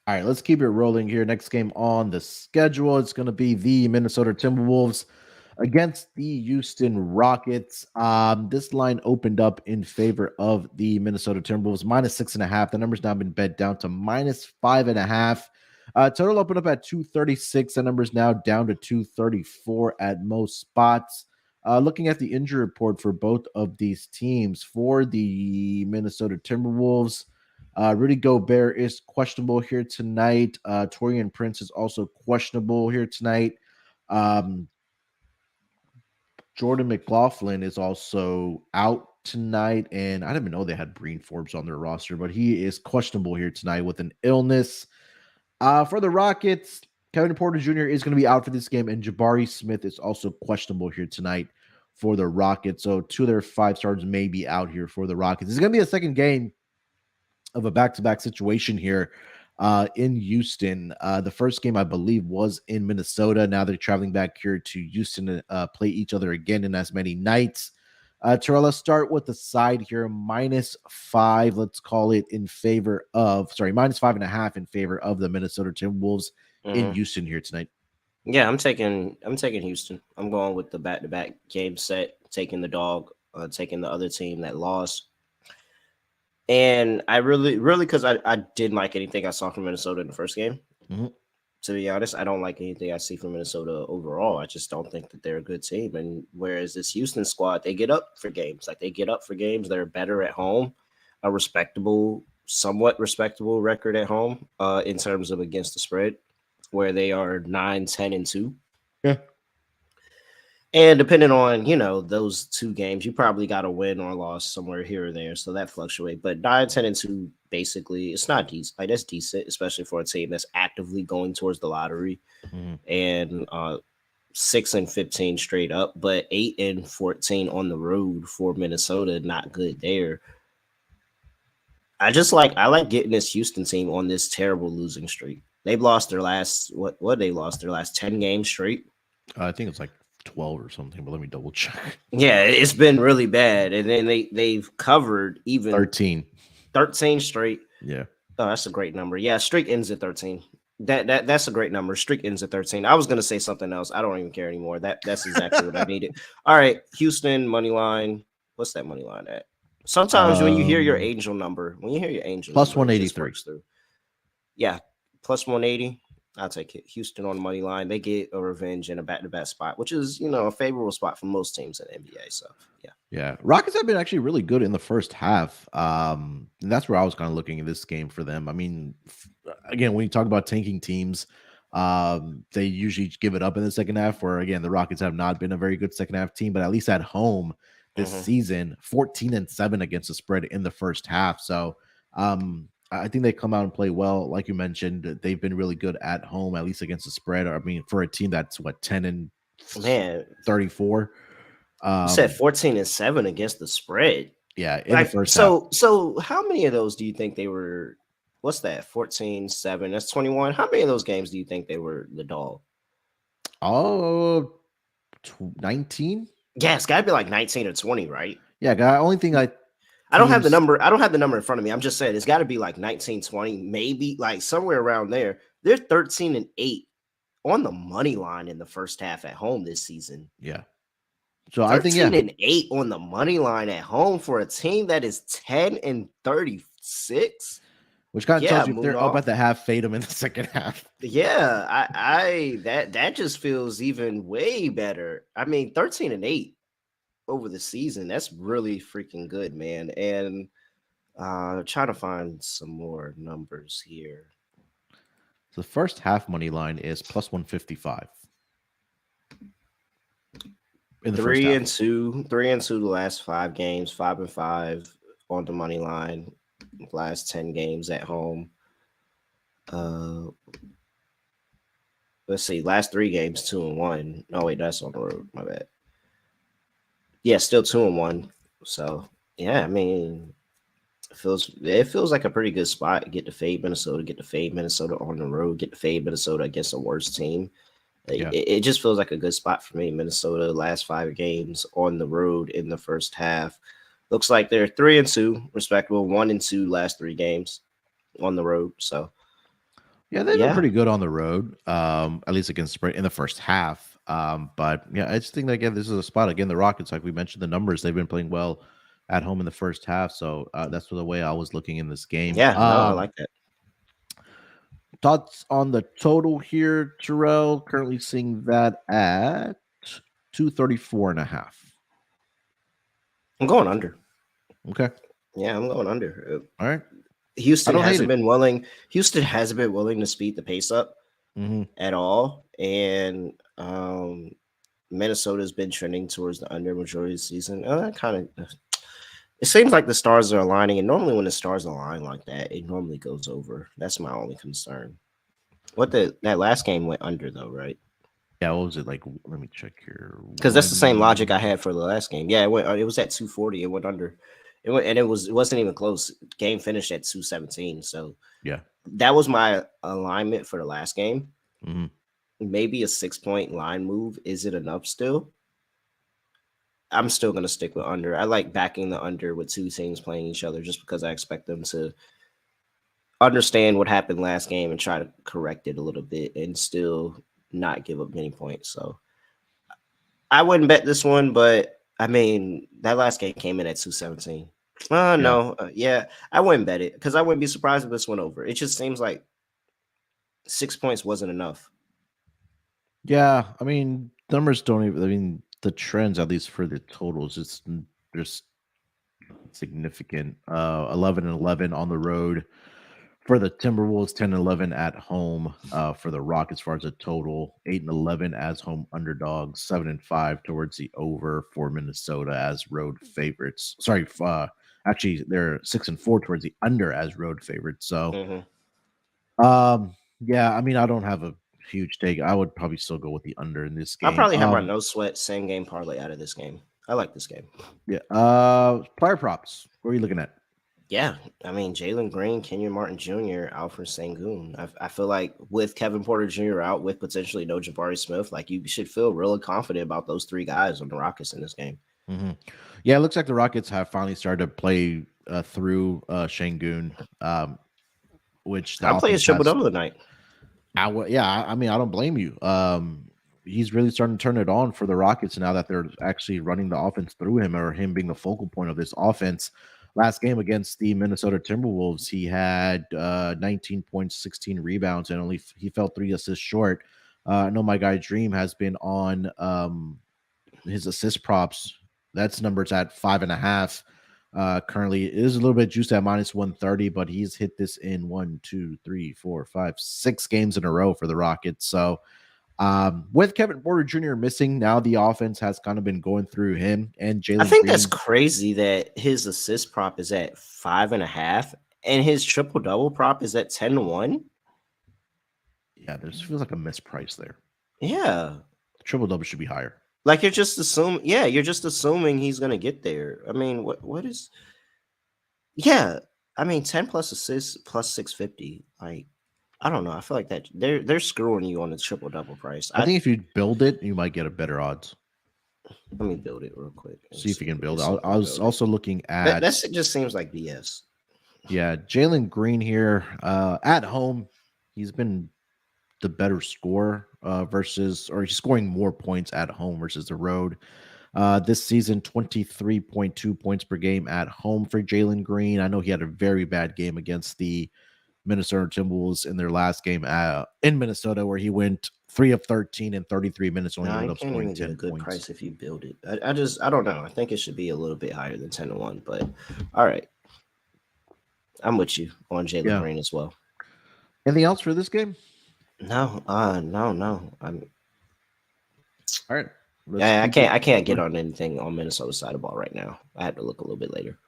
All right, let's keep it rolling here. Next game on the schedule, it's going to be the Minnesota Timberwolves against the Houston Rockets. This line opened up in favor of the Minnesota Timberwolves, -6.5. The number's now been bet down to -5.5. Total opened up at 236. The number's now down to 234 at most spots. Looking at the injury report for both of these teams, for the Minnesota Timberwolves, Rudy Gobert is questionable here tonight. Taurean Prince is also questionable here tonight. Jordan McLaughlin is also out tonight, and I didn't even know they had Breen Forbes on their roster, but he is questionable here tonight with an illness. For the Rockets, Kevin Porter Jr. is going to be out for this game, and Jabari Smith is also questionable here tonight for the Rockets. So 2 of their 5 stars may be out here for the Rockets. It's going to be a second game of a back-to-back situation here in Houston. The first game, I believe, was in Minnesota. Now they're traveling back here to Houston to play each other again in as many nights. Terrell, let's start with the side here. -5, let's call it, in favor of, -5.5 in favor of the Minnesota Timberwolves in Houston here tonight.
Yeah, I'm taking Houston. I'm going with the back-to-back game set, taking the dog, taking the other team that lost. And I really, because I didn't like anything I saw from Minnesota in the first game. To be honest, I don't like anything I see from Minnesota overall. I just don't think that they're a good team. And whereas this Houston squad, they get up for games. Like they get up for games. They're better at home, a respectable, somewhat respectable record at home in terms of against the spread, where they are 9-10-2.
Yeah.
And depending on, those two games, you probably got a win or loss somewhere here or there. So that fluctuates. But 9-10-2, basically, it's not decent. Like, that's decent, especially for a team that's actively going towards the lottery.
Mm-hmm.
And 6-15 straight up, but 8-14 on the road for Minnesota. Not good there. I like getting this Houston team on this terrible losing streak. They've lost their last, they lost their last 10 games straight.
I think it's like 12 or something, but let me double check.
Yeah, it's been really bad. And then they've covered even
13
straight.
Yeah.
Oh, that's a great number. Yeah, streak ends at 13. That's a great number. Streak ends at 13. I was gonna say something else. I don't even care anymore. That's exactly what I needed. All right, Houston money line. What's that money line at? Sometimes when you hear your angel number,
plus 183.
Yeah, plus 180. I'll take it. Houston on the money line. They get a revenge in a back-to-back spot, which is, a favorable spot for most teams in the NBA. So, yeah.
Yeah. Rockets have been actually really good in the first half. And that's where I was kind of looking at this game for them. I mean, again, when you talk about tanking teams, they usually give it up in the second half, where, again, the Rockets have not been a very good second half team, but at least at home this season, 14-7 against the spread in the first half. So, I think they come out and play well. Like you mentioned, they've been really good at home, at least against the spread. I mean, for a team that's 10-34.
You said 14-7 against the spread.
Yeah, in the first half.
So how many of those do you think they were? What's that? 14-7. That's 21. How many of those games do you think they were the dog?
19.
Yeah, it's got to be like 19 or 20, right?
Yeah, the only thing I
don't have the number. I don't have the number in front of me. I'm just saying it's got to be like 19, 20, maybe like somewhere around there. They're 13-8 on the money line in the first half at home this season.
Yeah. So I think
13-8 on the money line at home for a team that is 10-36.
Which kind of tells you if they're up at the half, fade them in the second half.
Yeah, that just feels even way better. I mean, 13-8. Over the season, that's really freaking good, man. And trying to find some more numbers here.
The first half money line is plus 155. In the
3-2 the last 5 games, 5-5 on the money line. Last 10 games at home. Let's see, last 3 games 2-1. Oh wait, that's on the road. My bad. Yeah, still 2-1. So yeah, I mean, it feels like a pretty good spot. Get to fade Minnesota on the road. Get to fade Minnesota against a worse team. It just feels like a good spot for me. Minnesota last 5 games on the road in the first half. Looks like they're 3-2, respectable. 1-2 last 3 games on the road. So
yeah, they've been pretty good on the road, at least against spread in the first half. But yeah, I just think that, again, this is a spot. Again, the Rockets, like we mentioned, the numbers, they've been playing well at home in the first half. So that's the way I was looking in this game.
Yeah, I like that.
Thoughts on the total here, Terrell? Currently seeing that at 234.5.
I'm going under.
Okay.
Yeah, I'm going under.
All right.
Houston hasn't been willing to speed the pace up at all. And Minnesota's been trending towards the under majority of the season. It seems like the stars are aligning, and normally when the stars align like that, it normally goes over. That's my only concern. That last game went under though, right?
Yeah, what was it like? Let me check here.
Because that's the same logic I had for the last game. Yeah, it was at 240. It went under. It wasn't even close. Game finished at 217. So
yeah,
that was my alignment for the last game.
Mm-hmm.
Maybe a 6-point line move. Is it enough still? I'm still going to stick with under. I like backing the under with 2 teams playing each other just because I expect them to understand what happened last game and try to correct it a little bit and still not give up many points. So I wouldn't bet this one, but I mean, that last game came in at 217. No. I wouldn't bet it because I wouldn't be surprised if this went over. It just seems like 6 points wasn't enough.
Yeah, I mean, numbers don't even. I mean, the trends, at least for the totals, it's just significant. 11-11 on the road for the Timberwolves, 10-11 at home for the Rockets. As far as a total, 8-11 as home underdogs, 7-5 towards the over for Minnesota as road favorites. Sorry, actually, they're 6-4 towards the under as road favorites. So, yeah, I mean, I don't have a huge take. I would probably still go with the under in this
I'll
game.
probably have my no sweat same game parlay out of this game. I like this game.
Yeah. Player props. What are you looking at?
Yeah, I mean Jalen Green, Kenyon Martin Jr., Alfred Sengun. I feel like with Kevin Porter Jr. out, with potentially no Jabari Smith, like you should feel really confident about those three guys on the Rockets in this game.
Mm-hmm. Yeah, it looks like the Rockets have finally started to play through Sengun, which the
I'm playing
offense
triple
has.
double tonight.
I mean, I don't blame you. He's really starting to turn it on for the Rockets now that they're actually running the offense through him, or him being the focal point of this offense. Last game against the Minnesota Timberwolves, he had 19 points, 16 rebounds, and he fell 3 assists short. I know my guy Dream has been on his assist props. That's numbers at 5.5. Currently, it is a little bit juiced at -130, but he's hit this in 1, 2, 3, 4, 5, 6 games in a row for the Rockets. So, with Kevin Porter Jr. missing, now the offense has kind of been going through him and Jalen.
I think
Green.
that's crazy that his assist prop is at 5.5 and his triple double prop is at 10-1.
Yeah, there feels like a misprice there.
Yeah,
the triple double should be higher.
Like you're just assuming he's gonna get there. I mean, what is? Yeah, I mean 10 plus assists plus 650. Like I don't know. I feel like that they're screwing you on the triple double price.
I think if you build it, you might get a better odds.
Let me build it real quick.
See if you can build it. I was also looking at
that. Just seems like BS.
Yeah, Jalen Green here at home. He's been the better scorer he's scoring more points at home versus the road. This season, 23.2 points per game at home for Jalen Green. I know he had a very bad game against the Minnesota Timberwolves in their last game in Minnesota, where he went 3 of 13 in 33 minutes, only ended up scoring 10
good
points.
Price if you build it. I don't know. I think it should be a little bit higher than 10-1, but all right. I'm with you on Jalen Green as well.
Anything else for this game?
No. No. I'm
all right.
I can't get on anything on Minnesota's side of the ball right now. I have to look a little bit later.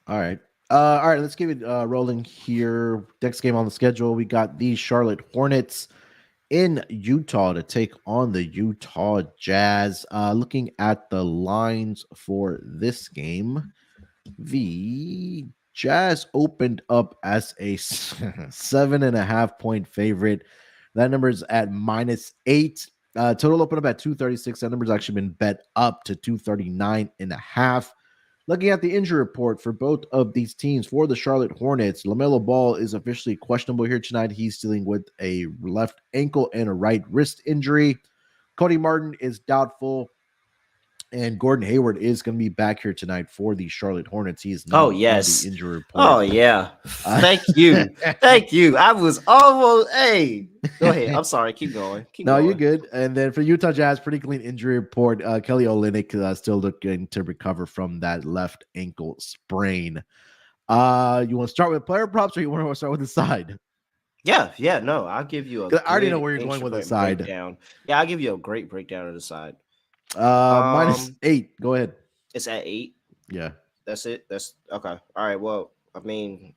All right. Let's keep it rolling here. Next game on the schedule, we got the Charlotte Hornets in Utah to take on the Utah Jazz. Looking at the lines for this game, the Jazz opened up as a 7.5 point favorite. That number is at -8. Total opened up at 236. That number's actually been bet up to 239.5. Looking at the injury report for both of these teams, for the Charlotte Hornets, LaMelo Ball is officially questionable here tonight. He's dealing with a left ankle and a right wrist injury. Cody Martin is doubtful. And Gordon Hayward is going to be back here tonight for the Charlotte Hornets. He is not on the injury report.
Oh, yeah. Thank you. Thank you. I was almost, hey. Go ahead. I'm sorry. Keep going.
You're good. And then for Utah Jazz, pretty clean injury report. Kelly Olynyk still looking to recover from that left ankle sprain. You want to start with player props, or you want to start with the side?
Yeah. No, I'll give you a.
I already know where you're going with the side.
Breakdown. Yeah, I'll give you a great breakdown of the side.
-8. Go ahead.
It's at 8.
Yeah.
That's it. That's okay. All right. Well, I mean,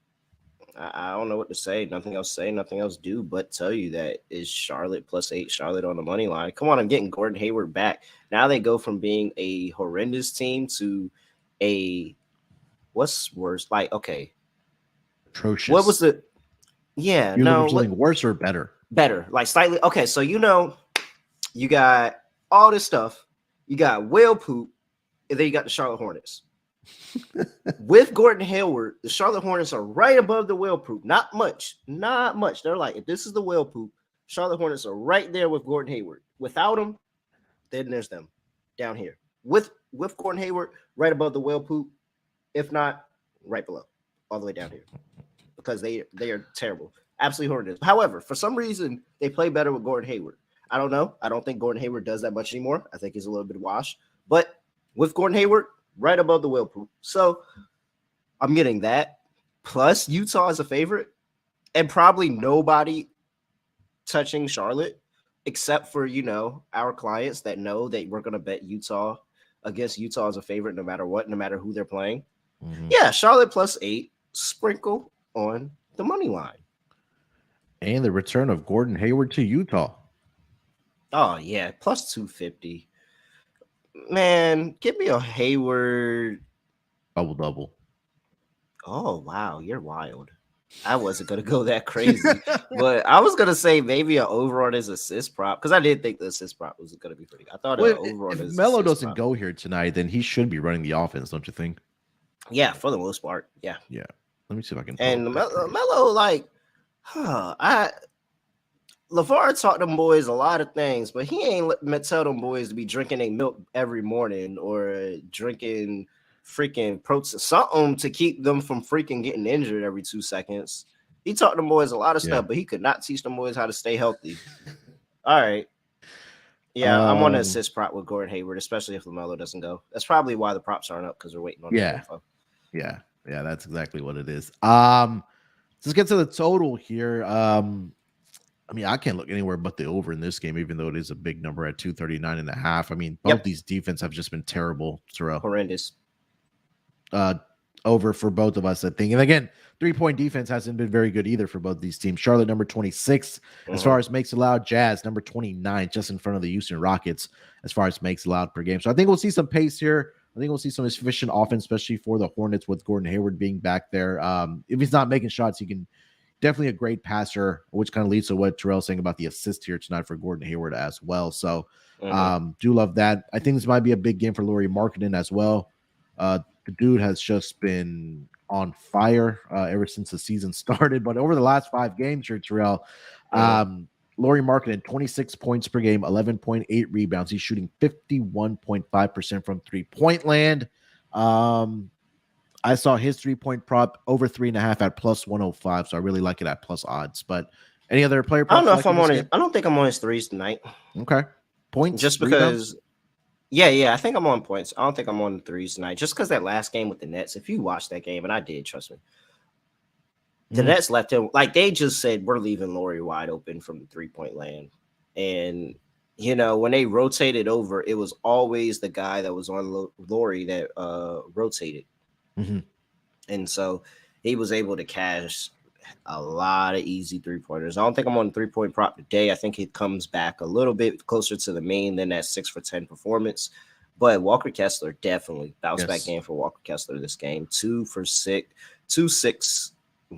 I don't know what to say. Nothing else say, nothing else do, but tell you that is Charlotte +8. Charlotte on the money line. Come on, I'm getting Gordon Hayward back. Now they go from being a horrendous team to a what's worse? Like, okay,
atrocious.
What was the? Yeah,
worse or better?
Better, like slightly. Okay, so you got all this stuff. You got whale poop, and then you got the Charlotte Hornets. With Gordon Hayward, the Charlotte Hornets are right above the whale poop. Not much. They're like, if this is the whale poop, Charlotte Hornets are right there with Gordon Hayward. Without him, then there's them down here. With Gordon Hayward, right above the whale poop. If not, right below, all the way down here, because they are terrible. Absolutely horrendous. However, for some reason, they play better with Gordon Hayward. I don't know. I don't think Gordon Hayward does that much anymore. I think he's a little bit washed. But with Gordon Hayward, right above the wheel poop. So I'm getting that. Plus, Utah is a favorite. And probably nobody touching Charlotte except for, our clients that know that we're going to bet Utah against Utah as a favorite no matter what, no matter who they're playing. Mm-hmm. Yeah, Charlotte +8, sprinkle on the money line.
And the return of Gordon Hayward to Utah.
Oh, yeah, +250. Man, give me a Hayward.
Double.
Oh, wow, you're wild. I wasn't going to go that crazy, but I was going to say maybe an over on his assist prop because I did think the assist prop was going to be pretty good. I thought over on his
Melo doesn't go here tonight, then he should be running the offense, don't you think?
Yeah, for the most part. Yeah.
Yeah. Let me see if I can.
And Melo, LeVar taught them boys a lot of things, but he ain't tell them boys to be drinking their milk every morning or drinking freaking protein, something to keep them from freaking getting injured every 2 seconds. He taught them boys a lot of stuff, but he could not teach them boys how to stay healthy. All right. Yeah, I'm on an assist prop with Gordon Hayward, especially if LaMelo doesn't go. That's probably why the props aren't up because we're waiting on the info.
Yeah, that's exactly what it is. Let's get to the total here. I can't look anywhere but the over in this game, even though it is a big number at 239.5. I mean, both these defense have just been terrible, Terrell.
Horrendous.
Over for both of us, I think. And again, 3-point defense hasn't been very good either for both these teams. Charlotte, number 26, as far as makes allowed. Jazz, number 29, just in front of the Houston Rockets, as far as makes allowed per game. So I think we'll see some pace here. I think we'll see some efficient offense, especially for the Hornets with Gordon Hayward being back there. If he's not making shots, he can definitely a great passer, which kind of leads to what Terrell's saying about the assist here tonight for Gordon Hayward as well. So do love that. I think this might be a big game for Lauri Markkanen as well. The dude has just been on fire ever since the season started. But over the last 5 games here, Terrell, Lauri Markkanen, 26 points per game, 11.8 rebounds. He's shooting 51.5% from three-point land. I saw his 3-point prop over 3.5 at +105, so I really like it at plus odds. But any other player?
I don't know if I'm on his. I don't think I'm on his threes tonight.
Okay, points
just because. Rebounds? Yeah, I think I'm on points. I don't think I'm on the threes tonight. Just because that last game with the Nets, if you watched that game, and I did, trust me, the Nets left him like they just said, we're leaving Lauri wide open from the 3-point land. And, when they rotated over, it was always the guy that was on Lauri that rotated. Mm-hmm. And so he was able to cash a lot of easy 3-pointers. I don't think I'm on the 3-point prop today. I think it comes back a little bit closer to the main than that 6 for 10 performance. But Walker Kessler definitely bounce back game for Walker Kessler this game. 2 for 6,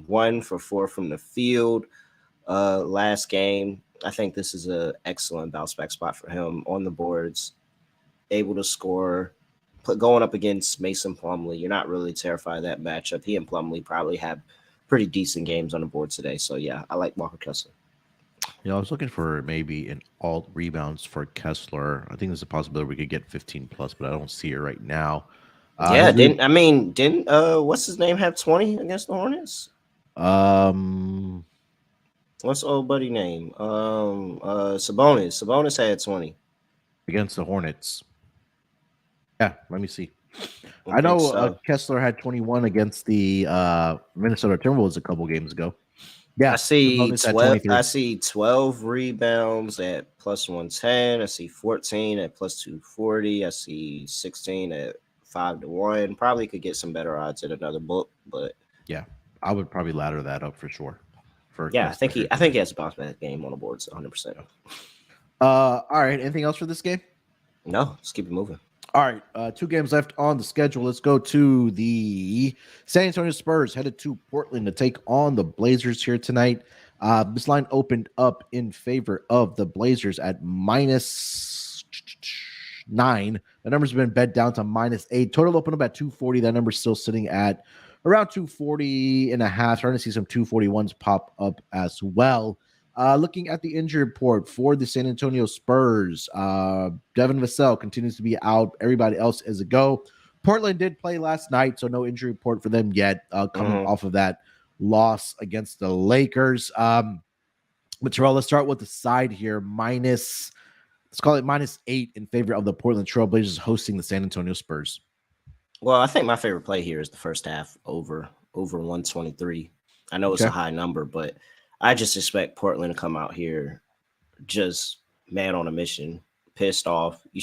1 for 4 from the field. Last game, I think this is an excellent bounce back spot for him on the boards, able to score. Going up against Mason Plumlee, you're not really terrified of that matchup. He and Plumlee probably have pretty decent games on the board today. So, yeah, I like Walker Kessler.
I was looking for maybe an alt rebounds for Kessler. I think there's a possibility we could get 15+, but I don't see it right now.
Didn't what's his name have 20 against the Hornets? What's old buddy name? Sabonis. Sabonis had 20
against the Hornets. Yeah, let me see. I know Kessler had 21 against the Minnesota Timberwolves a couple games ago. Yeah,
I see 12. I see 12 rebounds at +110. I see 14 at +240. I see 16 at 5-1. Probably could get some better odds at another book, but
yeah, I would probably ladder that up for sure.
I think he has a bounce back game on the boards 100%.
All right. Anything else for this game?
No, let's keep it moving.
All right, 2 games left on the schedule. Let's go to the San Antonio Spurs headed to Portland to take on the Blazers here tonight. This line opened up in favor of the Blazers at -9. The number's been bet down to -8. Total opened up at 240. That number's still sitting at around 240.5. Starting to see some 241s pop up as well. Looking at the injury report for the San Antonio Spurs, Devin Vassell continues to be out. Everybody else is a go. Portland did play last night, so no injury report for them yet coming off of that. loss against the Lakers. But Terrell, let's start with the side here. Let's call it -8 in favor of the Portland Trail Blazers hosting the San Antonio Spurs.
Well, I think my favorite play here is the first half over 123. I know it's a high number, but I just expect Portland to come out here just man on a mission, pissed off. You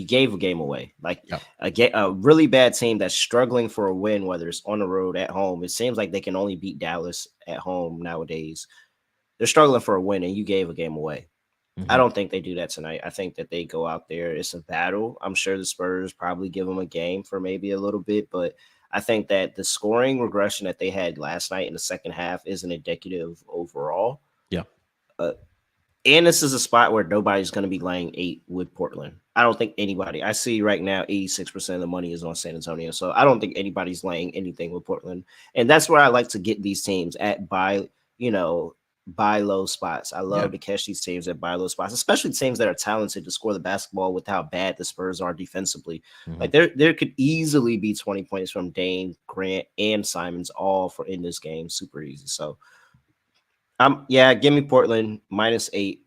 gave a game away. Like a really bad team that's struggling for a win, whether it's on the road, at home. It seems like they can only beat Dallas at home nowadays. They're struggling for a win, and you gave a game away. I don't think they do that tonight. I think that they go out there. It's a battle. I'm sure the Spurs probably give them a game for maybe a little bit, but I think that the scoring regression that they had last night in the second half isn't indicative overall.
Yeah.
And this is a spot where nobody's going to be laying 8 with Portland. I don't think anybody. I see right now 86% of the money is on San Antonio, so I don't think anybody's laying anything with Portland. And that's where I like to get these teams at buy low spots. I love to catch these teams at buy low spots, especially teams that are talented to score the basketball with how bad the Spurs are defensively. Like there could easily be 20 points from Dane, Grant, and Simons all for in this game. Super easy. So give me Portland -8.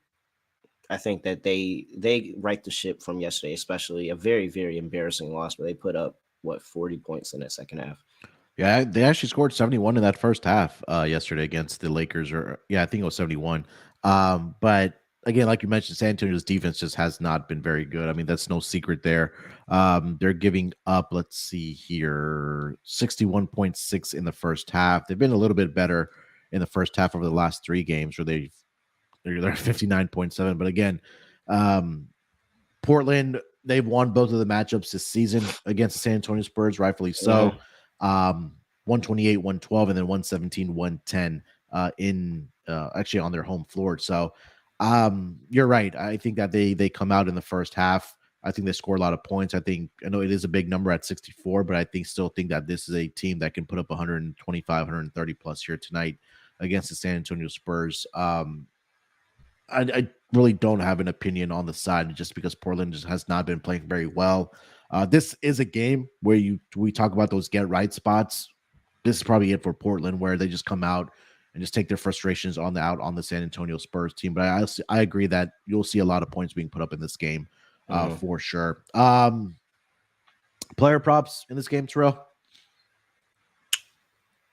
I think that they right the ship from yesterday, especially a very, very embarrassing loss where they put up 40 points in that second half.
Yeah, they actually scored 71 in that first half yesterday against the Lakers. I think it was 71. But again, like you mentioned, San Antonio's defense just has not been very good. I mean, that's no secret there. They're giving up, let's see here, 61.6 in the first half. They've been a little bit better in the first half over the last 3 games where they're 59.7. But again, Portland, they've won both of the matchups this season against the San Antonio Spurs, rightfully so. 128, 112, and then 117, 110 actually on their home floor. So you're right. I think that they come out in the first half. I think they score a lot of points. I know it is a big number at 64, but I still think that this is a team that can put up 125, 130 plus here tonight against the San Antonio Spurs. I really don't have an opinion on the side just because Portland just has not been playing very well. This is a game where we talk about those get right spots. This is probably it for Portland, where they just come out and just take their frustrations on the San Antonio Spurs team. But I agree that you'll see a lot of points being put up in this game for sure. Player props in this game, Terrell?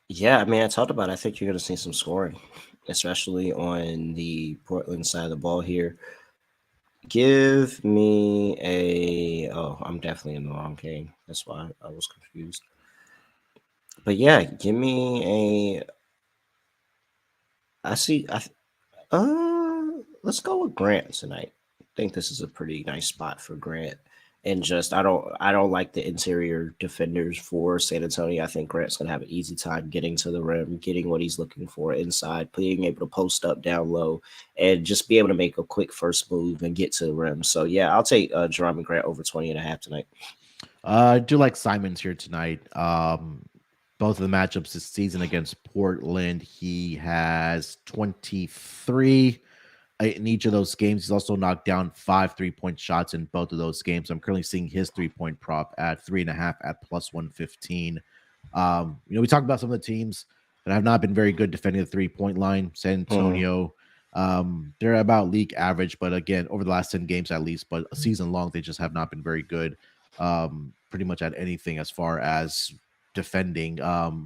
Yeah, I mean, I talked about it. I think you're going to see some scoring, especially on the Portland side of the ball here. Give me I'm definitely in the wrong game. That's why I was confused. But yeah, give me let's go with Grant tonight. I think this is a pretty nice spot for Grant. And just I don't like the interior defenders for San Antonio. I think Grant's gonna have an easy time getting to the rim, getting what he's looking for inside, being able to post up down low, and just be able to make a quick first move and get to the rim. So yeah, I'll take Jerome Grant over 20.5 tonight.
I do like Simons here tonight. Both of the matchups this season against Portland, he has 23. In each of those games. He's also knocked down 5 3-point shots in both of those games. I'm currently seeing his 3-point prop at 3.5 at +115. We talked about some of the teams that have not been very good defending the 3-point line. San Antonio, they're about league average, but again, over the last 10 games at least, but a season long, they just have not been very good pretty much at anything as far as defending.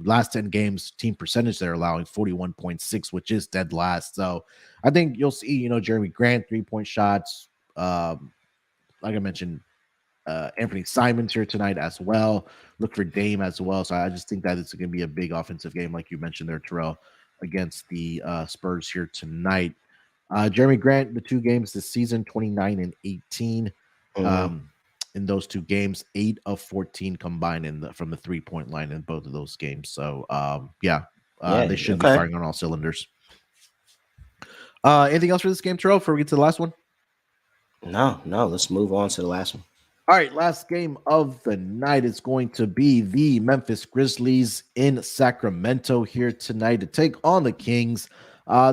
Last 10 games, team percentage they're allowing 41.6, which is dead last. So I think you'll see, Jeremy Grant 3-point shots. Like I mentioned, Anthony Simons here tonight as well. Look for Dame as well. So I just think that it's going to be a big offensive game, like you mentioned there, Terrell, against the Spurs here tonight. Jeremy Grant, the 2 games this season, 29 and 18. In those 2 games, 8 of 14 combined from the 3-point line in both of those games. So, they should be firing on all cylinders. Anything else for this game, Terrell, before we get to the last one?
No. Let's move on to the last one.
All right, last game of the night is going to be the Memphis Grizzlies in Sacramento here tonight to take on the Kings.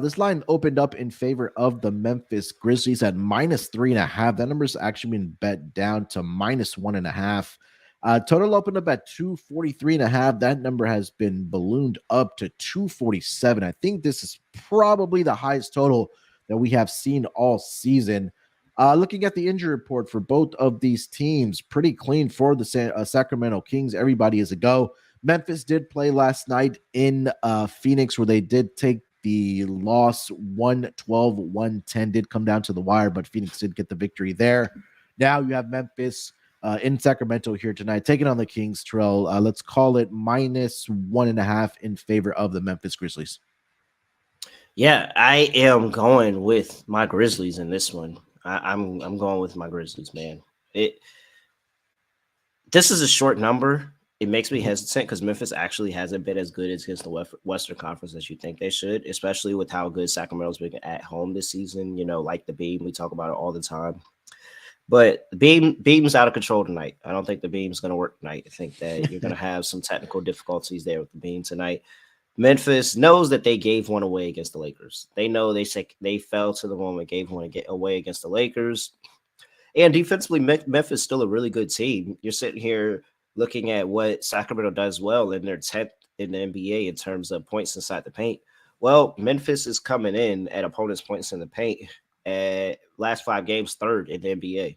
This line opened up in favor of the Memphis Grizzlies at -3.5. That number's actually been bet down to -1.5. Total opened up at 243.5. That number has been ballooned up to 247. I think this is probably the highest total that we have seen all season. Looking at the injury report for both of these teams, pretty clean for the Sacramento Kings. Everybody is a go. Memphis did play last night in Phoenix, where they did take the loss 112-110, did come down to the wire, but Phoenix did get the victory there. Now you have Memphis in Sacramento here tonight, taking on the Kings. Terrell, let's call it -1.5 in favor of the Memphis Grizzlies.
Yeah, I am going with my Grizzlies in this one. I'm going with my Grizzlies, man. This is a short number. It makes me hesitant because Memphis actually hasn't been as good against the Western Conference as you think they should, especially with how good Sacramento's been at home this season. You know, like the Beam, we talk about it all the time. But the Beam's out of control tonight. I don't think the Beam's going to work tonight. I think that you're going to have some technical difficulties there with the Beam tonight. Memphis knows that they gave one away against the Lakers. They know they fell to the moment, gave one away against the Lakers. And defensively, Memphis is still a really good team. You're sitting here looking at what Sacramento does well, and they're 10th in the NBA in terms of points inside the paint. Well, Memphis is coming in at opponents' points in the paint at last 5 games, 3rd in the NBA.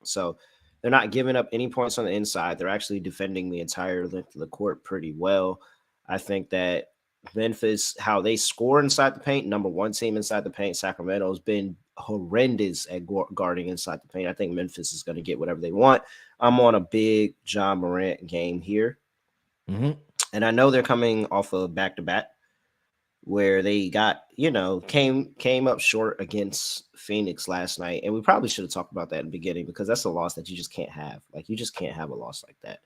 So they're not giving up any points on the inside. They're actually defending the entire length of the court pretty well. I think that Memphis, how they score inside the paint, number 1 team inside the paint. Sacramento has been horrendous at guarding inside the paint. I think Memphis is going to get whatever they want. I'm on a big John Morant game here.
Mm-hmm.
And I know they're coming off of back-to-back where they got, came up short against Phoenix last night. And we probably should have talked about that in the beginning because that's a loss that you just can't have. Like, you just can't have a loss like that.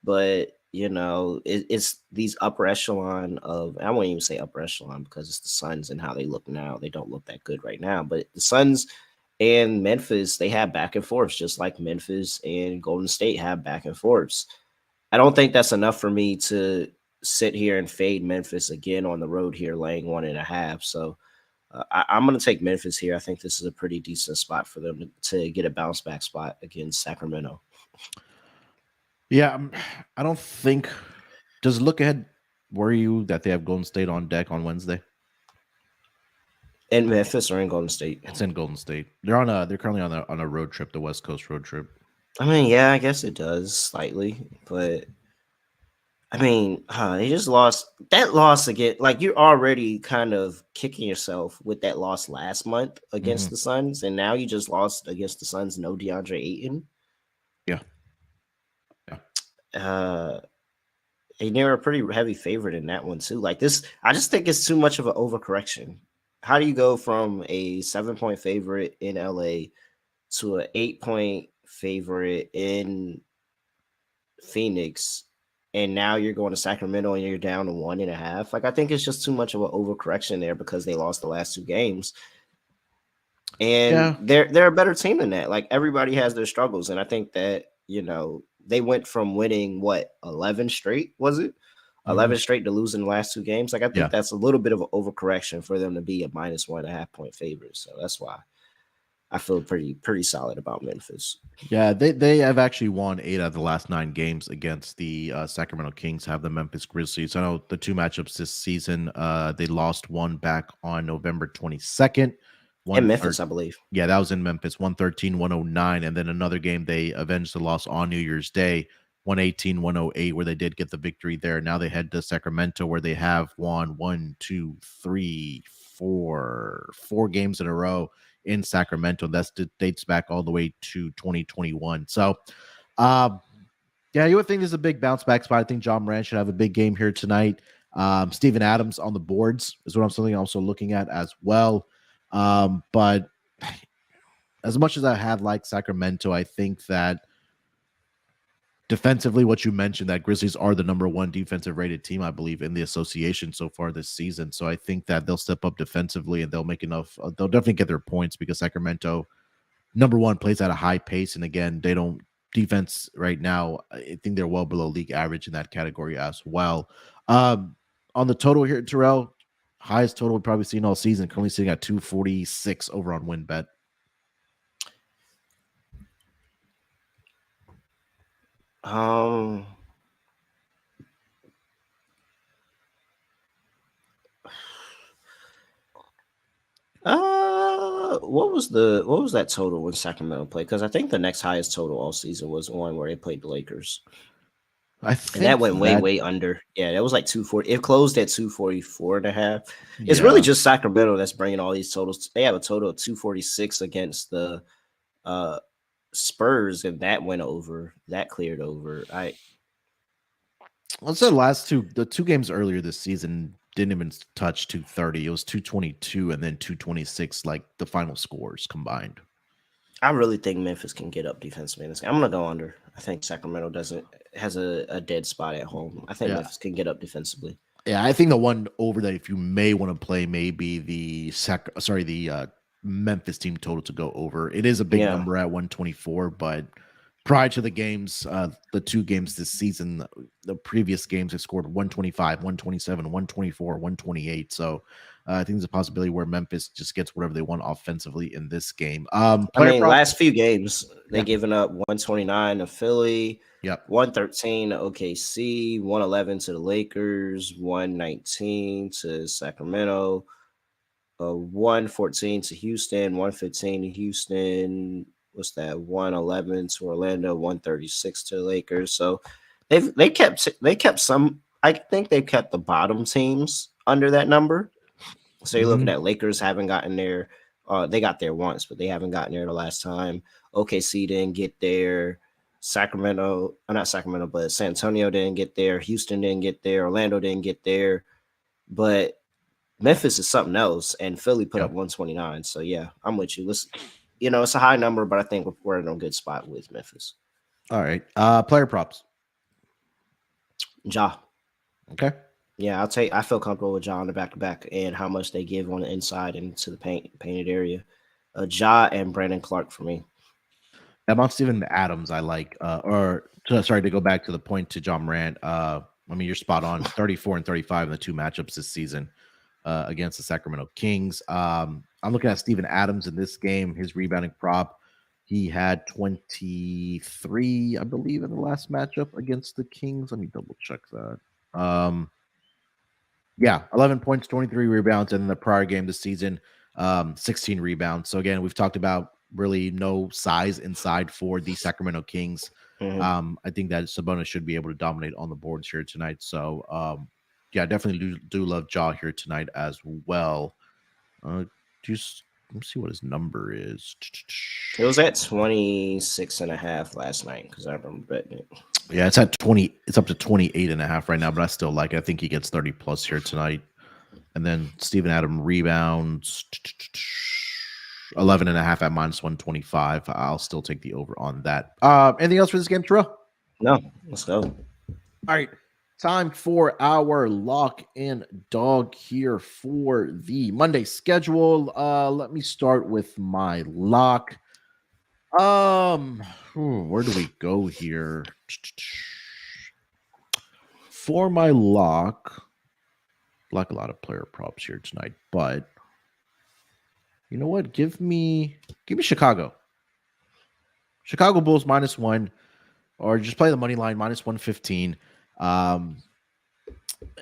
But, it's these upper echelon of, I won't even say upper echelon because it's the Suns and how they look now. They don't look that good right now. But the Suns and Memphis, they have back and forths, just like Memphis and Golden State have back and forths. I don't think that's enough for me to sit here and fade Memphis again on the road here, laying 1.5. So I'm going to take Memphis here. I think this is a pretty decent spot for them to get a bounce back spot against Sacramento.
Yeah, I don't think. Does look ahead worry you that they have Golden State on deck on Wednesday?
In Memphis or in Golden State?
It's in Golden State. They're currently on a road trip, the West Coast road trip.
I mean, yeah, I guess it does slightly, but I mean, they just lost that loss again. Like, you're already kind of kicking yourself with that loss last month against the Suns, and now you just lost against the Suns. No DeAndre Ayton.
Yeah.
And they're a pretty heavy favorite in that one too. Like this, I just think it's too much of an overcorrection. How do you go from a 7-point favorite in LA to an 8-point favorite in Phoenix, and now you're going to Sacramento and you're down to 1.5? Like, I think it's just too much of an overcorrection there because they lost the last 2 games. And they're a better team than that. Like, everybody has their struggles, and I think that they went from winning 11 straight, was it? 11 straight to losing the last 2 games. Like, I think that's a little bit of an overcorrection for them to be a -1.5-point favorite. So that's why I feel pretty solid about Memphis.
Yeah, they have actually won 8 out of the last 9 games against the Sacramento Kings. Have the Memphis Grizzlies. I know the 2 matchups this season. They lost one back on November 22nd.
In Memphis, I believe.
Yeah, that was in Memphis, 113-109. And then another game, they avenged the loss on New Year's Day, 118-108, where they did get the victory there. Now they head to Sacramento, where they have won 4 games in a row in Sacramento. That dates back all the way to 2021. So, you would think this is a big bounce back spot. I think John Morant should have a big game here tonight. Steven Adams on the boards is what I'm also looking at as well. But as much as I have liked Sacramento, I think that defensively, what you mentioned, that Grizzlies are the number 1 defensive rated team, I believe, in the association so far this season. So I think that they'll step up defensively and they'll make enough. They'll definitely get their points because Sacramento, number 1, plays at a high pace. And again, they don't defense right now. I think they're well below league average in that category as well. On the total here, Terrell, highest total we've probably seen all season, currently sitting at 246 over on WinBet.
Um, what was that total when Sacramento played? Because I think the next highest total all season was the one where they played the Lakers.
I
And
think
that went way under. Yeah, that was like 240. It closed at 244.5. It's really just Sacramento that's bringing all these totals. They have a total of 246 against the Spurs, and that went over. That cleared over.
Let's say the two games earlier this season didn't even touch 230. It was 222 and then 226, like the final scores combined.
I really think Memphis can get up defensively in this game. I'm gonna go under. I think Sacramento has a dead spot at home. I think Memphis can get up defensively.
Yeah, I think the one over that if you may want to play may be the Memphis team total to go over. It is a big number at 124, but prior to the games, the two games this season, the previous games have scored 125, 127, 124, 128. So I think there's a possibility where Memphis just gets whatever they want offensively in this game.
Last few games, they've given up 129 to Philly, 113 to OKC, 111 to the Lakers, 119 to Sacramento, 114 to Houston, 115 to Houston. What's that? 111 to Orlando, 136 to the Lakers. So they kept some. I think they kept the bottom teams under that number. So you're looking at Lakers haven't gotten there. They got there once, but they haven't gotten there the last time. OKC didn't get there. Not Sacramento, but San Antonio didn't get there. Houston didn't get there. Orlando didn't get there. But Memphis is something else, and Philly put up 129. So yeah, I'm with you. Listen, it's a high number, but I think we're in a good spot with Memphis.
All right. Player props.
Ja.
Okay.
Yeah, I feel comfortable with Ja on the back-to-back and how much they give on the inside and to the painted area. Ja and Brandon Clark for me.
Among Steven Adams, I like. To go back to the point to John Morant. I mean, you're spot on. 34 and 35 in the two matchups this season against the Sacramento Kings. I'm looking at Steven Adams in this game. His rebounding prop. He had 23, I believe, in the last matchup against the Kings. Let me double check that. 11 points, 23 rebounds, and in the prior game this season, 16 rebounds. So again, we've talked about really no size inside for the Sacramento Kings. I think that Sabonis should be able to dominate on the boards here tonight. So definitely do love Ja here tonight as well. Just let me see what his number is.
It was at 26.5 last night because I remember betting it.
Yeah, it's at 20. It's up to 28.5 right now, but I still like it. I think he gets 30 plus here tonight. And then Steven Adams rebounds 11.5 at -125. I'll still take the over on that. Anything else for this game, Terrell?
No, let's go.
All right. Time for our lock and dog here for the Monday schedule. Let me start with my lock. Where do we go here? For my lock, like a lot of player props here tonight, but you know what? Give me Chicago. Chicago Bulls -1, or just play the money line -115.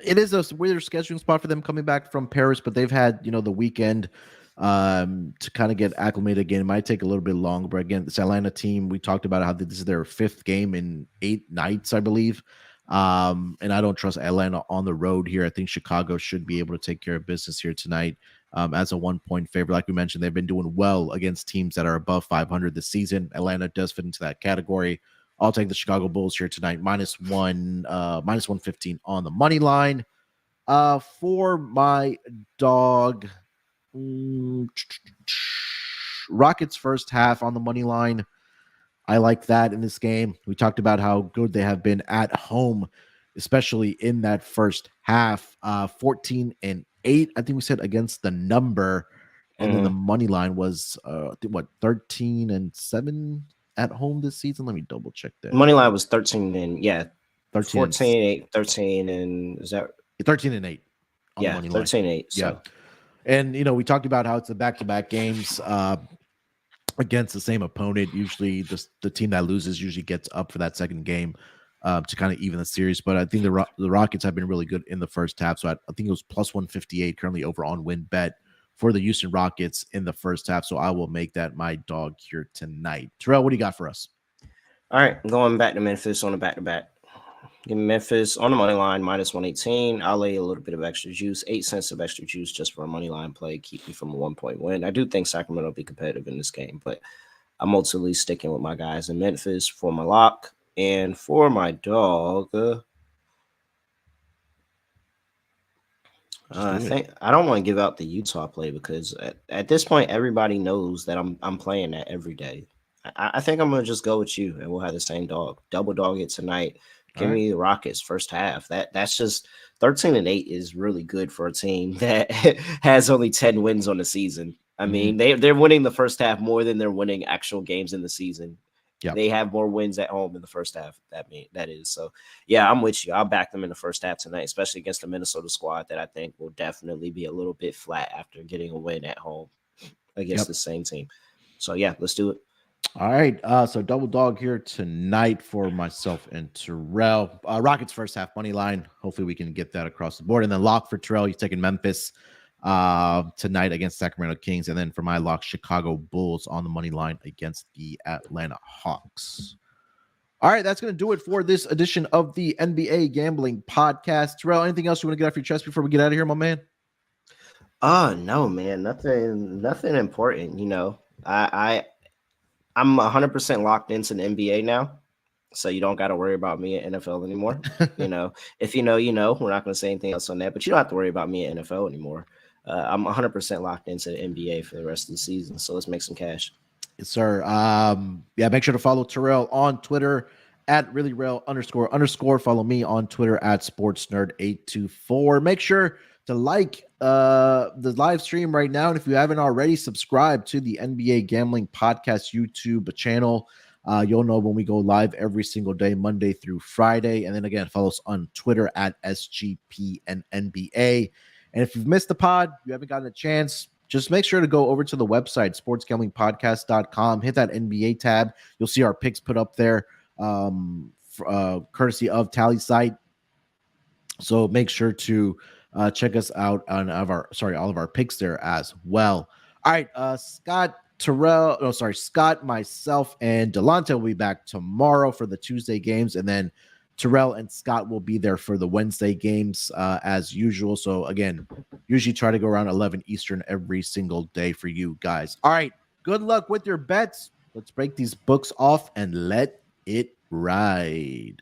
It is a weird scheduling spot for them coming back from Paris, but they've had the weekend to kind of get acclimated again. It might take a little bit longer, but again, this Atlanta team, we talked about how this is their 5th game in 8 nights, I believe. And I don't trust Atlanta on the road here. I think Chicago should be able to take care of business here tonight as a 1-point favorite. Like we mentioned, they've been doing well against teams that are above 500 this season. Atlanta does fit into that category. I'll take the Chicago Bulls here tonight, -115 on the money line. For my dog, Rockets first half on the money line. I like that in this game. We talked about how good they have been at home, especially in that first half. 14-8, I think we said, against the number. And then the money line was 13-7 at home this season. Let me double check that.
Money line was 13 and
13
13 and is that
13-8?
Yeah, 13-8. So.
Yeah. And we talked about how it's the back-to-back games. against the same opponent. Usually the team that loses usually gets up for that second game to kind of even the series. But I think the Rockets have been really good in the first half. So I think it was plus 158 currently over on WinBet for the Houston Rockets in the first half. So I will make that my dog here tonight. Terrell, what do you got for us?
All right, going back to Memphis on a back-to-back. Give me Memphis on the money line, minus 118. I'll lay a little bit of extra juice, 8 cents of extra juice just for a money line play, keep me from a 1-point win. I do think Sacramento will be competitive in this game, but I'm ultimately sticking with my guys in Memphis for my lock. And for my dog, I think I don't want to give out the Utah play because at this point, everybody knows that I'm playing that every day. I think I'm going to just go with you, and we'll have the same dog. Double dog it tonight. Give me the Rockets first half. That's just 13-8 is really good for a team that has only 10 wins on the season. I mean, they're winning the first half more than they're winning actual games in the season. Yep. They have more wins at home in the first half. That is. So, yeah, I'm with you. I'll back them in the first half tonight, especially against the Minnesota squad that I think will definitely be a little bit flat after getting a win at home against the same team. So, yeah, let's do it.
All right. So double dog here tonight for myself and Terrell. Rockets first half money line. Hopefully we can get that across the board. And then lock for Terrell. He's taking Memphis tonight against Sacramento Kings. And then for my lock, Chicago Bulls on the money line against the Atlanta Hawks. All right, that's going to do it for this edition of the NBA Gambling Podcast. Terrell, anything else you want to get off your chest before we get out of here, my man?
No, man, nothing important. You know, I'm 100% locked into the NBA now, so you don't got to worry about me at NFL anymore. You know, if you know, you know. We're not going to say anything else on that, but you don't have to worry about me at NFL anymore. I'm 100% locked into the NBA for the rest of the season, so let's make some cash.
Yes, sir. Yeah, make sure to follow Terrell on Twitter at @reallyrail__. Follow me on Twitter at sportsnerd824. Make sure to like the live stream right now. And if you haven't already, subscribe to the NBA Gambling Podcast YouTube channel. You'll know when we go live every single day, Monday through Friday. And then again, follow us on Twitter at SGPNNBA. And if you've missed the pod, you haven't gotten a chance, just make sure to go over to the website, sportsgamblingpodcast.com. Hit that NBA tab. You'll see our picks put up there, courtesy of Tally Site. So make sure to check us out on all of our picks there as well. All right, Scott, myself, and Delonte will be back tomorrow for the Tuesday games, and then Terrell and Scott will be there for the Wednesday games as usual. So again, usually try to go around 11 Eastern every single day for you guys. All right, good luck with your bets. Let's break these books off and let it ride.